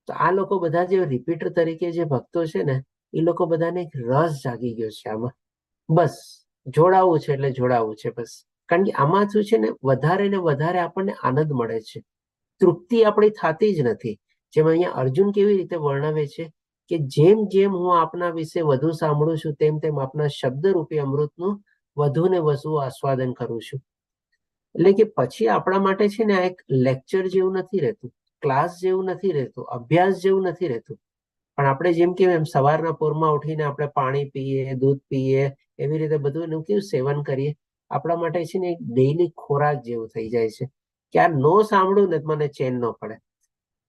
તો આ લોકો બધા જે રિપીટર તરીકે જે ભક્તો છે ને, એ લોકો બધાને એક રસ જાગી ગયો છે આમાં. બસ જોડાવું છે એટલે જોડાવું છે બસ. કારણ કે આમાં શું છે ને, વધારે ને વધારે આપણને આનંદ મળે છે, તૃપ્તિ આપણી થતી જ નથી. જેમ અહીંયા અર્જુન કેવી રીતે વર્ણવે છે કે જેમ જેમ હું આપના વિશે વધુ સાંભળું છું તેમ તેમ આપના શબ્દરૂપી અમૃતનું વધુ ને વધુ આસ્વાદન કરું છું. એટલે કે પછી આપણા માટે છે ને આ એક લેક્ચર જેવું નથી રહેતું, ક્લાસ જેવું નથી રહેતું, અભ્યાસ જેવું નથી રહેતું. પણ આપણે જેમ કે એમ સવારના પોરમાં ઉઠીને આપણે પાણી પીએ, દૂધ પીએ, એવી રીતે બધું એનું કેવું સેવન કરીએ, આપણા માટે છે ને એક ડેઈલી ખોરાક જેવું થઈ જાય છે કે આ નો સાંભળું ને મને ચેન ન પડે.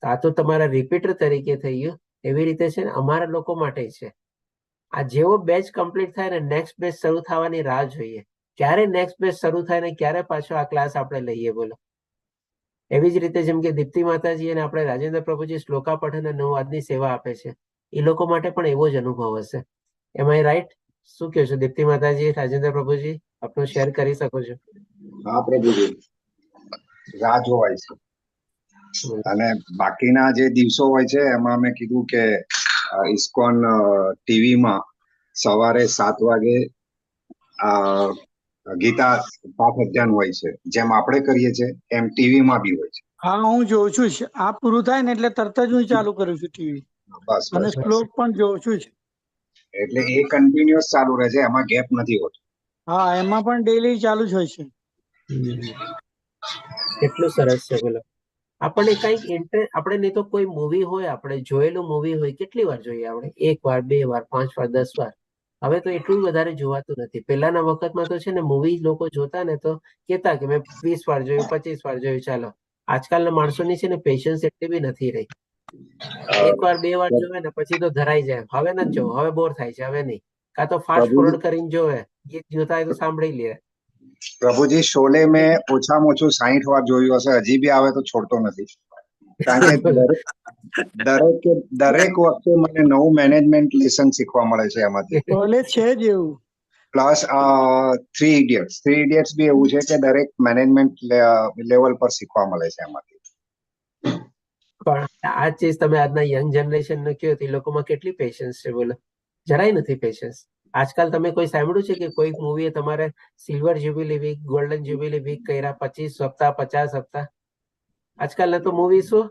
આ તો તમારા રિપીટર તરીકે થઈ ગયું. એવી રીતે છે ને અમારા લોકો માટે છે. આ જેવો બેચ કમ્પ્લીટ થાય ને, નેક્સ્ટ બેચ શરૂ થવાની રાહ જોઈએ, ક્યારે નેક્સ્ટ બેચ શરૂ થાય ને ક્યારે પાછો આ ક્લાસ આપણે લઈએ બોલો. એવી જ રીતે જેમ કે દીપ્તિ માતાજી અને આપણે રાજેન્દ્ર પ્રભુજી શ્લોકા પઠન અને નવવાદની સેવા આપે છે, એ લોકો માટે પણ એવો જ અનુભવ હશે. એમ આઈ રાઈટ? શું કહો છો દીપ્તિ માતાજી, રાજેન્દ્ર પ્રભુજી, આપનું શેર કરી શકો છો? હા પ્રભુજી, રાહ જોવાય છે. અને બાકીના જે દિવસો હોય છે એમાં મેં કીધું કે ઇસ્કોન ટીવીમાં સવારે 7 વાગે ગીતા પાઠ અધ્યયન હોય છે, જેમ આપણે કરીએ છીએ એમ ટીવીમાં બી હોય છે. હા, હું જોઉં છું. આ પૂરું થાય ને એટલે તરત જ હું ચાલુ કરું છું ટીવી, બસ અને બસ શ્લોક પણ જોઉં છું. એટલે એ કન્ટિન્યુઅસ ચાલુ રહે છે, એમાં ગેપ નથી હોતો. હા, એમાં પણ ડેઈલી ચાલુ જ હોય છે. કેટલું સરસ છે બોલો. આપણને કઈક આપણે નહીં તો કોઈ મૂવી હોય, આપણે જોયેલું મૂવી હોય, કેટલી વાર જોઈએ આપણે? 1 વાર, 2 વાર, 5 વાર, 10 વાર. હવે તો એટલું વધારે જોવાતું નથી. પહેલાના વખતમાં તો છે ને મૂવી લોકો જોતા ને તો કેતા કે મેં 20 વાર જોયું, 25 વાર જોયું. ચાલો, આજકાલના માણસોની છે ને પેશન્સ એટલી બી નથી રહી. 1 વાર 2 વાર જોવે ને પછી તો ધરાઈ જાય, હવે નથી જોવો, હવે બોર થાય છે, હવે નહીં. કાં તો ફાસ્ટ ફોરવર્ડ કરીને જોવે, ગીત જોતા હોય તો સાંભળી લે. પ્રભુજી, શોલે મેં ઓછામાં ઓછું 60 વાર જોયું હશે, હજી બી આવે તો છોડતો નથી. કારણ કે દરેક વખતે મને નવું મેનેજમેન્ટ લેસન શીખવા મળે છે એમાંથી. શોલે છે જ એવું. પ્લસ થ્રી ઇડિયટ્સ બી એવું છે કે દરેક મેનેજમેન્ટ લેવલ પર શીખવા મળે છે એમાંથી. પણ આ ચીજ તમે આજના યંગ જનરેશન ને કહો તો એ લોકોમાં કેટલી પેશન્સ છે બોલો? જરાય નથી પેશન્સ. આજકાલ તમે કોઈ સાંભળ્યું છે કે કોઈક મૂવીએ તમારે silver jubilee week, golden jubilee week કર્યા 25 સપ્તાહ 50 સપ્તાહ? આજકાલના તો મૂવી શું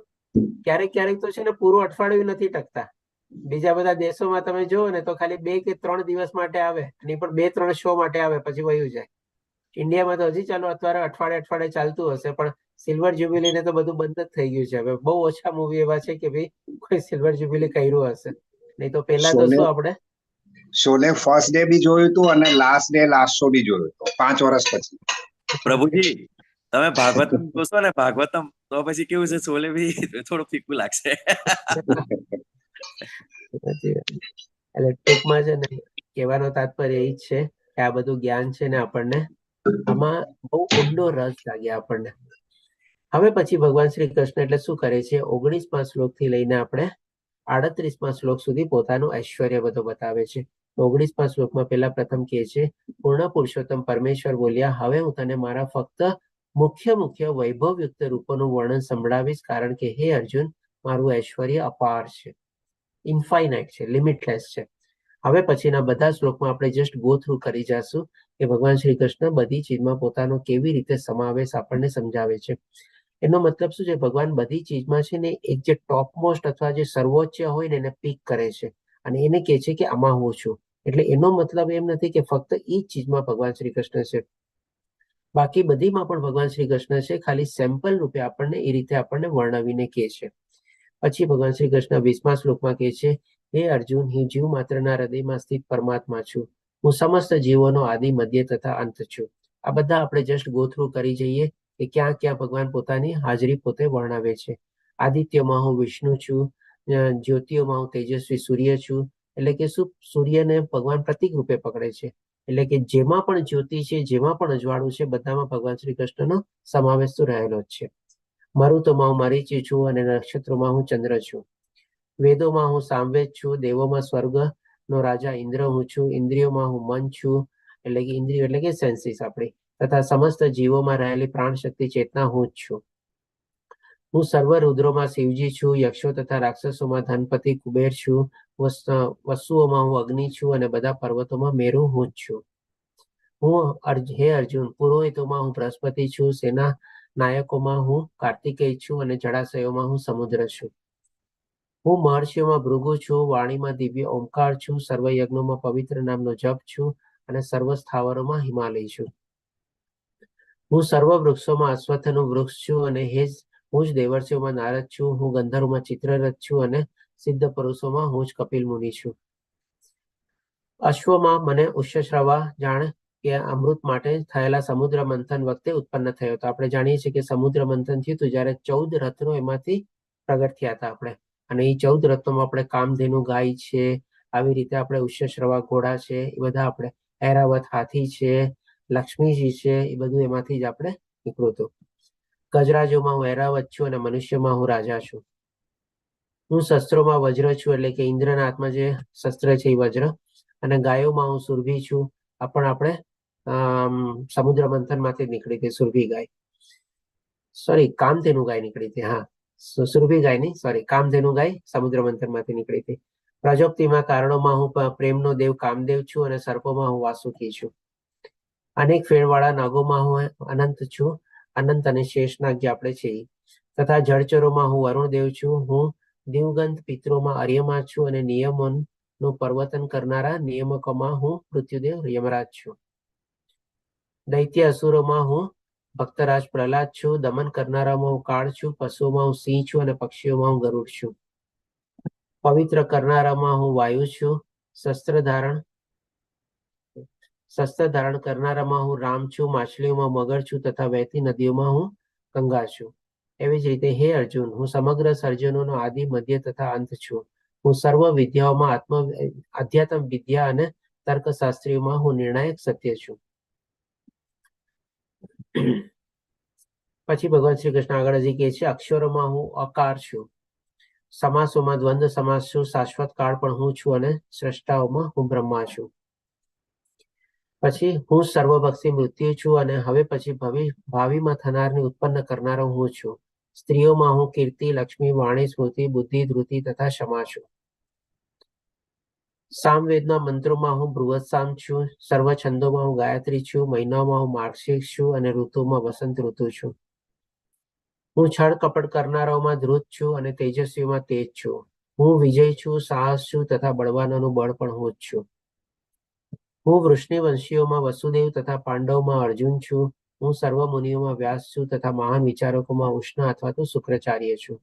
ક્યારેક તો છે ને પૂરું અઠવાડિયું નથી ટકતા. બીજા બધા દેશોમાં તમે જુઓ ને તો ખાલી 2 કે 3 દિવસ માટે આવે, અને પણ 2-3 શો માટે આવે પછી વયું જાય. ઇન્ડિયામાં તો હજી ચાલો અત્યારે અઠવાડિયે ચાલતું હશે, પણ સિલ્વર જ્યુબિલી ને તો બધું બંધ જ થઈ ગયું છે. હવે બહુ ઓછા મૂવી એવા છે કે ભાઈ કોઈ સિલ્વર જ્યુબિલી કર્યું હશે. નહીં તો પહેલા તો શું આપણે શોને ફર્સ્ટ ડે બી જોયું હતું અને લાસ્ટ શો બી જોયું હતું 5 વર્ષ પછી. પ્રભુજી તમે ભાગવતમ જોશો ને, ભાગવતમ, તો પછી કેવું છે, શોલે બી થોડું ફીકું લાગશે. એટલે ટૂંકમાં છે ને કહેવાનો તાત્પર્ય એ જ છે કે આ બધું જ્ઞાન છે ને આપણને આમાં બહુ ઊંડો રસ લાગ્યા આપણને. હવે પછી ભગવાન શ્રી કૃષ્ણ એટલે શું કરે છે, 19મા શ્લોક થી લઈને આપણે 38મા શ્લોક સુધી પોતાનું ઐશ્વર્ય બધું બતાવે છે. 19મા શ્લોકમાં પહેલા પ્રથમ કહે છે, પૂર્ણ પુરુષોત્તમ પરમેશ્વર બોલ્યા, હવે હું તને મારા ફક્ત મુખ્ય વૈભવયુક્ત રૂપોનું વર્ણન સંભળાવીશ, કારણ કે હે અર્જુન, મારું ઐશ્વર્ય અપાર છે, ઇન્ફાઇનાઇટ છે, લિમિટલેસ છે. હવે પછીના બધા શ્લોકમાં આપણે જસ્ટ ગો થ્રુ કરી જશું કે ભગવાન શ્રી કૃષ્ણ બધી ચીજમાં પોતાનો કેવી રીતે સમાવેશ આપણને સમજાવે છે. એનો મતલબ શું છે, ભગવાન બધી ચીજમાં છે ને એક જે ટોપ મોસ્ટ અથવા જે સર્વોચ્ચ હોય ને એને પીક કરે છે અને એને કહે છે કે આમાં હું છું. એટલે એનો મતલબ એમ નથી કે ફક્ત એ જ ચીજમાં ભગવાન શ્રી કૃષ્ણ છે, બાકી બધીમાં પણ ભગવાન શ્રી કૃષ્ણ છે, ખાલી સેમ્પલ રૂપે આપણને એ રીતે આપણને વર્ણવીને કહે છે. પછી ભગવાન શ્રી કૃષ્ણ 20મા શ્લોકમાં કહે છે, હે અર્જુન, હું જીવ માત્રના હૃદયમાં સ્થિત પરમાત્મા છું. હું સમસ્ત જીવોનો આદિ, મધ્ય તથા અંત છું. આ બધા આપણે જસ્ટ ગો થ્રુ કરી જઈએ કે ક્યાં ક્યાં ભગવાન પોતાની હાજરી પોતે વર્ણવે છે. આદિત્યમાં હું વિષ્ણુ છું, જ્યોતિઓમાં હું તેજસ્વી સૂર્ય છું. એટલે કે શું, સૂર્યને ભગવાન પ્રતિક રૂપે પકડે છે. એટલે કે જેમાં પણ જ્યોતિ છે, જેમાં પણ અજવાળું છે, બધામાં ભગવાન શ્રી કૃષ્ણનો સમાવેશ તો રહેલો જ છે. મરુતોમાં હું મરીચી છું અને નક્ષત્રોમાં હું ચંદ્ર છું. વેદોમાં હું સામવેદ છું, દેવોમાં સ્વર્ગનો રાજા ઇન્દ્ર હું છું, ઇન્દ્રિયોમાં હું મન છું, એટલે કે ઇન્દ્રિયો એટલે કે સેન્સીસ આપણી, તથા સમસ્ત જીવોમાં રહેલી પ્રાણ શક્તિ ચેતના હું જ છું. હું સર્વ રુદ્રોમાં શિવજી છું, યક્ષો તથા રાક્ષસોમાં ધનપતિ કુબેર છું, વસુઓમાં હું અગ્નિ છું અને બધા પર્વતોમાં મેરુ હું જ છું. હે અર્જુન, પુરોહિતોમાં હું બૃહસ્પતિ છું, સેના નાયકોમાં હું કાર્તિકેય છું અને જળાશયોમાં હું સમુદ્ર છું. હું મહર્ષિઓમાં ભૃગુ છું, વાણીમાં દિવ્ય ઓમકાર છું, સર્વ યજ્ઞોમાં પવિત્ર નામનો જપ છું અને સર્વ સ્થાવરોમાં હિમાલય છું. હું સર્વ વૃક્ષોમાં અશ્વત્થનું વૃક્ષ છું અને હું જ દેવર્ષિઓમાં નારદ છું. હું ગંધર્વમાં ચિત્રરથ છું અને સિદ્ધ પુરુષોમાં હું જ કપિલ મુનિ છું. અશ્વમાં મને ઉષ્શ્રવા જાણ કે અમૃત માટે થયેલા સમુદ્ર મંથન વખતે ઉત્પન્ન થયો હતો. આપણે જાણીએ છીએ કે સમુદ્ર મંથન થયું હતું જ્યારે 14 રત્નો એમાંથી પ્રગટ થયા હતા આપણે, અને એ 14 રત્નોમાં આપણે કામધેનુ ગાય છે, આવી રીતે આપણે ઉષ્શ્રવા ઘોડા છે, એ બધા આપણે ઐરાવત હાથી છે, લક્ષ્મીજી છે, એ બધું એમાંથી જ આપણે નીકળ્યું હતું. ગજરાજોમાં હું ઐરાવત છું અને મનુષ્યમાં હું રાજા છું. હું શસ્ત્રોમાં વજ્ર છું, એટલે કે ઇન્દ્રના હાથમાં જે શસ્ત્ર છે એ વજ્ર, અને ગાયોમાં હું સુરભી છું. આ પણ આપણે સમુદ્ર મંથન માંથી નીકળી હતી સુરભી ગાય, સોરી કામધેનુ ગાય નીકળી હતી. હા, સુરભી ગાય નહીં, સોરી કામધેનુ ગાય સમુદ્ર મંથન માંથી નીકળી હતી. પ્રજોક્તિમાં કારણોમાં હું પ્રેમનો દેવ કામદેવ છું અને સર્પોમાં હું વાસુકી છું. અનેક ફેરવાળા નાગોમાં હું અનંત છું, અનંત અને શેષનાગ જે આપણે છે, તથા જળચરોમાં હું વરુણદેવ છું. હું દિવગંત પિત્રોમાં અર્યમા છું અને નિયમોનું પ્રવર્તન કરનારા નિયમકોમાં હું મૃત્યુદેવ યમરાજ છું. દૈત્ય અસુરોમાં હું ભક્તરાજ પ્રહલાદ છું. દમન કરનારામાં હું કાળ છું, પશુઓમાં હું સિંહ છું અને પક્ષીઓમાં હું ગરુડ છું. પવિત્ર કરનારામાં હું વાયુ છું. શસ્ત્ર ધારણ કરનારામાં હું રામ છું. માછલીઓમાં મગર છું તથા વહેતી નદીઓમાં હું ગંગા છું. એવી જ રીતે હે અર્જુન, હું સમગ્ર સર્જનોનો આદિ, મધ્ય તથા અંત છું. હું સર્વ વિદ્યાઓમાં આધ્યાત્મ વિદ્યા અને તર્કશાસ્ત્રીઓમાં હું નિર્ણાયક સત્ય છું. પછી ભગવાન શ્રી કૃષ્ણ આગળ હજી કહે છે, અક્ષરોમાં હું અકાર છું, સમાસોમાં દ્વંદ્વ સમાસ છું, શાશ્વત કાળ પણ હું છું અને સ્રષ્ટાઓમાં હું બ્રહ્મા છું. પછી હું સર્વભક્ષી મૃત્યુ છું અને હવે પછી ભાવિમાં થનારની ઉત્પન્ન કરનારો હું છું. સ્ત્રીઓમાં હું કીર્તિ, લક્ષ્મી, વાણી, સ્મૃતિ, બુદ્ધિ, ધૃતિ તથા ક્ષમા છું. સામવેદના મંત્રોમાં હું બૃહત્સામ છું. સર્વ છંદોમાં હું ગાયત્રી છું. મહિનામાં હું માર્ગશીર્ષ છું અને ઋતુમાં વસંત ઋતુ છું. હું છળ કપટ કરનારાઓમાં ધ્રુત છું અને તેજસ્વીમાં તેજ છું. હું વિજય છું, સાહસ છું તથા બળવાનોનું બળ પણ હું જ છું. હું વૃષ્ણિ વંશીઓમાં વસુદેવ તથા પાંડવમાં અર્જુન છું. હું સર્વ મુનિઓમાં વ્યાસ છું તથા મહાન વિચારકોમાં ઉષ્ણ અથવા તો શુક્રાચાર્ય છું.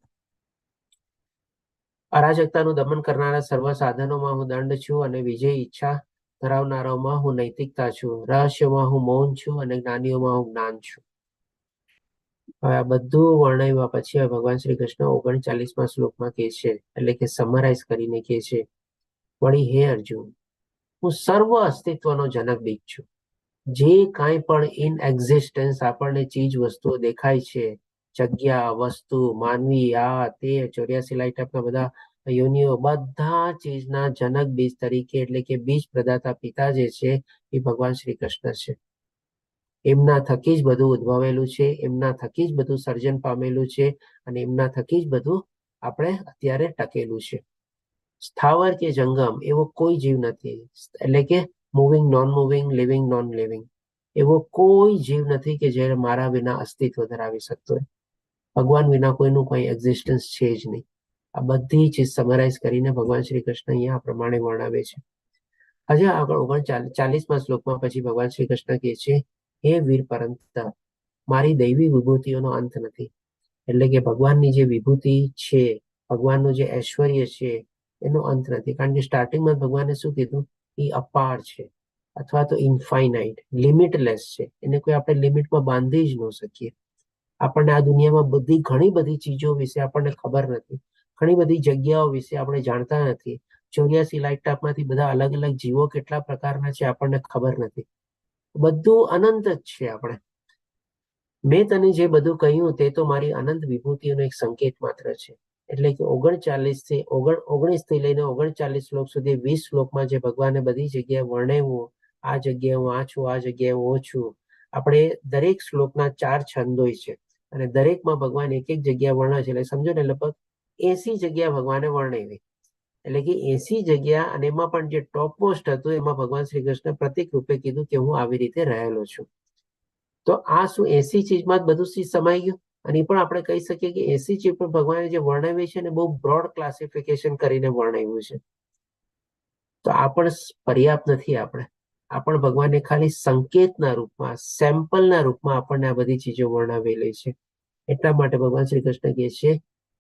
અરાજકતાનું દમન કરનારા સર્વ સાધનોમાં હું દંડ છું અને વિજય ઈચ્છા ધરાવનારાઓમાં હું નૈતિકતા છું. રહસ્યોમાં હું મૌન છું અને જ્ઞાનીઓમાં હું જ્ઞાન છું. હવે આ બધું વર્ણવ્યા પછી ભગવાન શ્રી કૃષ્ણ 39મા શ્લોકમાં કહે છે, એટલે કે સમરાઇઝ કરીને કહે છે, વળી હે અર્જુન, હું સર્વ અસ્તિત્વનો જનક બીજ છું. જે કાંઈ પણ ઇન એક્ઝિસ્ટન્સ આપણને ચીજ વસ્તુઓ દેખાય છે, જગ્યા, વસ્તુ, માનવી, આ તે 84 લાખ ટાઈપના બધા યોનિઓ, બધા ચીજના જનક બીજ તરીકે એટલે કે બીજ પ્રદાતા પિતા જે છે એ ભગવાન શ્રી કૃષ્ણ છે. એમના થકી જ બધું ઉદ્ભવેલું છે, એમના થકી જ બધું સર્જન પામેલું છે અને એમના થકી જ બધું આપણે અત્યારે ટકેલું છે. સ્થાવર કે જંગમ એવો કોઈ જીવ નથી, એટલે કે moving, non moving, living, non living, એવો કોઈ જીવ નથી કે જે મારા વિના અસ્તિત્વ ધરાવી શકતો હોય. ભગવાન વિના કોઈનું કોઈ એક્ઝિસ્ટન્સ છે જ નહીં. આ બધી ચીજ સમરાઇઝ કરીને ભગવાન શ્રી કૃષ્ણ અહીંયા આ પ્રમાણે વર્ણવે છે. હજી આગળ 39મા શ્લોકમાં પછી ભગવાન શ્રી કૃષ્ણ કહે છે, હે વીર પરંત, મારી દૈવી વિભૂતિઓનો અંત નથી. એટલે કે ભગવાનની જે વિભૂતિ છે, ભગવાનનું જે ઐશ્વર્ય છે એનો અંત નથી. કારણ કે સ્ટાર્ટિંગમાં ભગવાને શું કીધું, એ અપાર છે અથવા તો ઇન્ફાઇનાઇટ, લિમિટલેસ છે. એને કોઈ આપણે લિમિટમાં બાંધી જ ન શકીએ. આપણને આ દુનિયામાં ઘણી બધી ચીજો વિશે આપણને ખબર નથી, ઘણી બધી જગ્યાઓ વિશે આપણે જાણતા નથી. 84 લાખ ટાઈપમાંથી બધા અલગ અલગ જીવો કેટલા પ્રકારના છે આપણને ખબર નથી. બધું અનંત જ છે. આપણે મેં તને જે બધું કહ્યું તે તો મારી અનંત વિભૂતિઓનો એક સંકેત માત્ર છે. એટલે કે 19 થી લઈને 39 શ્લોક સુધી 20 શ્લોકમાં જે ભગવાને બધી જગ્યાએ વર્ણવ્યું, આ જગ્યાએ હું આ છું, આ જગ્યાએ હું છું. આપણે દરેક શ્લોકના 4 છંદ હોય છે અને દરેકમાં ભગવાન એક એક જગ્યા વર્ણવે છે. એટલે સમજો ને, લગભગ 80 જગ્યા ભગવાને વર્ણવી. એટલે કે 80 જગ્યા, અને એમાં પણ જે ટોપ મોસ્ટ હતું એમાં ભગવાન શ્રી કૃષ્ણ પ્રતિક રૂપે કીધું કે હું આવી રીતે રહેલો છું. તો આ શું 80 ચીજમાં જ બધું ચીજ સમાઈ ગયું? અને એ પણ આપણે કહી શકીએ કે 80 ચીજ પણ ભગવાને જે વર્ણવી છે ને બહુ બ્રોડ ક્લાસિફિકેશન કરીને વર્ણવ્યું છે. તો આ પણ પર્યાપ્ત નથી. આ પણ ભગવાને ખાલી સંકેતના રૂપમાં, સેમ્પલના રૂપમાં આપણને આ બધી ચીજો વર્ણવેલી છે. એટલા માટે ભગવાન શ્રી કૃષ્ણ કહે છે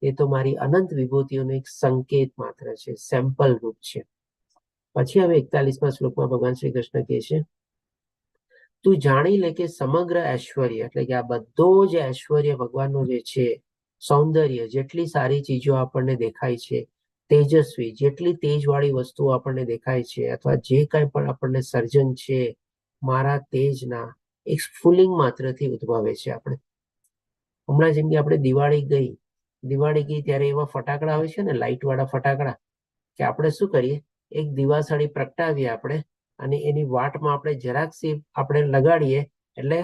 એ તો મારી અનંત વિભૂતિઓનો એક સંકેત માત્ર છે, સેમ્પલ રૂપ છે. પછી હવે 41મા શ્લોકમાં ભગવાન શ્રી કૃષ્ણ કહે છે, તું જાણી લે કે સમગ્ર ઐશ્વર્ય, એટલે કે આ બધો જે ઐશ્વર્ય ભગવાનનું જે છે, સૌંદર્ય, જેટલી સારી ચીજો આપણને દેખાય છે, તેજસ્વી, જેટલી તેજવાળી વસ્તુઓ આપણને દેખાય છે, અથવા જે કાંઈ પણ આપણને સર્જન છે મારા તેજના એક સ્ફુલિંગ માત્રથી ઉદ્ભવે છે. આપણે હમણાં જેમ કે આપણે દિવાળી ગઈ ત્યારે એવા ફટાકડા હોય છે ને, લાઇટ વાળા ફટાકડા, કે આપણે શું કરીએ, એક દિવાસળી પ્રગટાવીએ આપણે, અને એની વાટમાં આપણે જરાક સી આપણે લગાડીએ એટલે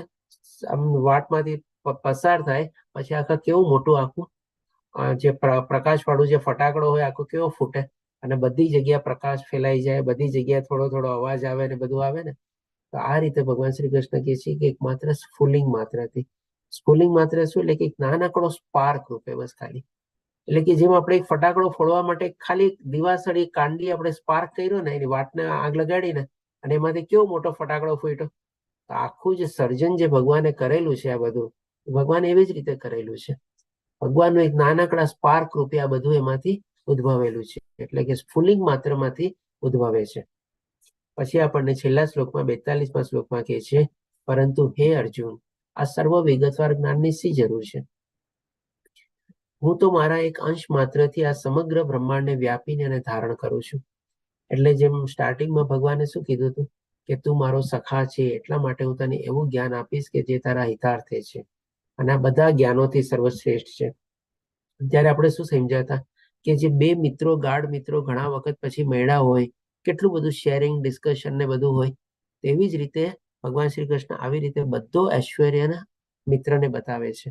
આમ વાટમાંથી પસાર થાય, પછી આખા કેવું મોટું આખું જે પ્રકાશ વાળું જે ફટાકડો હોય આખું કેવો ફૂટે, અને બધી જગ્યા પ્રકાશ ફેલાઈ જાય, બધી જગ્યાએ થોડો થોડો અવાજ આવે ને બધું આવે ને. તો આ રીતે ભગવાન શ્રી કૃષ્ણ કહે છે કે એક માત્ર સ્ફુલિંગ માત્રથી, સ્ફુલિંગ માત્ર શું, એટલે કે નાનકડો સ્પાર્ક રૂપે, બસ ખાલી. એટલે કે જેમ આપણે એક ફટાકડો ફોડવા માટે ખાલી દિવાસળી કાંડી આપણે સ્પાર્ક કર્યો ને, એની વાટને આગ લગાડીને, અને એમાંથી કેવો મોટો ફટાકડો ફૂટ્યો. તો આખું જે સર્જન જે ભગવાને કરેલું છે, આ બધું ભગવાન એવી જ રીતે કરેલું છે. ભગવાનનું એક નાનકડા સ્પાર્ક રૂપે આ બધું એમાંથી ઉદ્ભવેલું છે, એટલે કે સ્ફુલિંગ માત્રમાંથી ઉદ્ભવે છે. પછી આપણને છેલ્લા શ્લોકમાં 42મા શ્લોકમાં કહે છે, પરંતુ હે અર્જુન, આ સર્વ વિગતવાર જ્ઞાનની શી જરૂર છે? હું તો મારા એક અંશ માત્રથી આ સમગ્ર બ્રહ્માંડને વ્યાપીને અને ધારણ કરું છું. એટલે જેમ સ્ટાર્ટિંગમાં ભગવાને શું કીધું હતું કે તું મારો સખા છે, એટલા માટે હું તને એવું જ્ઞાન આપીશ કે જે તારા હિતાર્થે છે, અને આ બધા જ્ઞાનોથી સર્વશ્રેષ્ઠ છે. ત્યારે આપણે શું સમજાતા કે જે બે મિત્રો, ગાઢ મિત્રો ઘણા વખત પછી મળ્યા હોય, કેટલું બધું શેરિંગ, ડિસ્કશન ને બધું હોય, તેવી જ રીતે ભગવાન શ્રી કૃષ્ણ આવી રીતે બધો ઐશ્વર્યના મિત્રને બતાવે છે.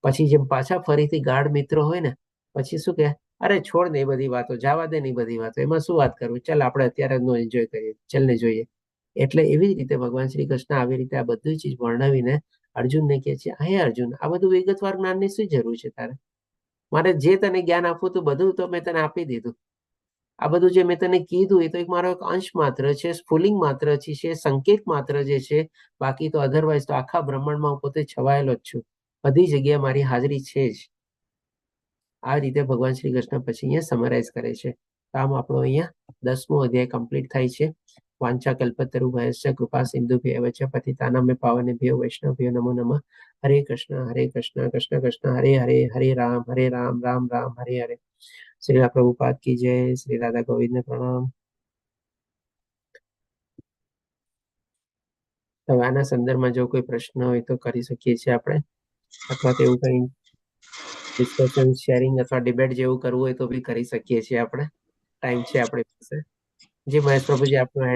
પછી જેમ પાછા ફરીથી ગાઢ મિત્રો હોય ને પછી શું કહે, અરે છોડ ને એ બધી વાતો, જવા દે ને એ બધી વાતો, એમાં શું વાત કરવું, ચાલ આપણે અત્યારે નો એન્જોય કરીએ, ચાલ ને જોઈએ. એટલે એવી જ રીતે ભગવાન શ્રી કૃષ્ણ આવી રીતે આ બધી ચીજ વર્ણવીને અર્જુનને કહે છે, હે અર્જુન, આ બધું વિગતવાર જ્ઞાનની શું જરૂર છે તારે? મારે જે તને જ્ઞાન આપવું હતું બધું તો મેં તને આપી દીધું. આ બધું જે મેં તને કીધું એ તો એક મારો એક અંશ માત્ર છે, સ્ફુલિંગ માત્ર છે, સંકેત માત્ર જે છે. બાકી તો અધરવાઇઝ તો આખા બ્રહ્માંડમાં હું પોતે છવાયેલો જ છું, બધી જગ્યાએ મારી હાજરી છે જ. આ રીતે ભગવાન શ્રી કૃષ્ણ પછી અહીંયા સમરાઇઝ કરે છે. આમ આપણો અહીંયા 10મો અધ્યાય કમ્પ્લીટ થાય છે. વાંચા કલ્પતરુ ભયસ્ય કૃપા સિંધુભ્યઃ એવ ચ પતિતાનાં પાવનેભ્યો વૈષ્ણવભ્યો નમો નમઃ. હરે કૃષ્ણ કૃષ્ણ કૃષ્ણ હરે હરે, હરે રામ રામ રામ હરે હરે. શ્રી પ્રભુપાદ કી જય. શ્રી રાધા ગોવિંદને પ્રણામ. હવે આના સંદર્ભમાં જો કોઈ પ્રશ્ન હોય તો કરી શકીએ છીએ આપણે, અથવા તો એવું કંઈ ડિસ્કશન શેરિંગ અથવા ડિબેટ જેવું કરવું હોય તો બી કરી શકીએ છીએ આપણે. ટાઈમ છે આપણી પાસે. જી મહેશ પ્રભુજી, આપનો હેન્ડ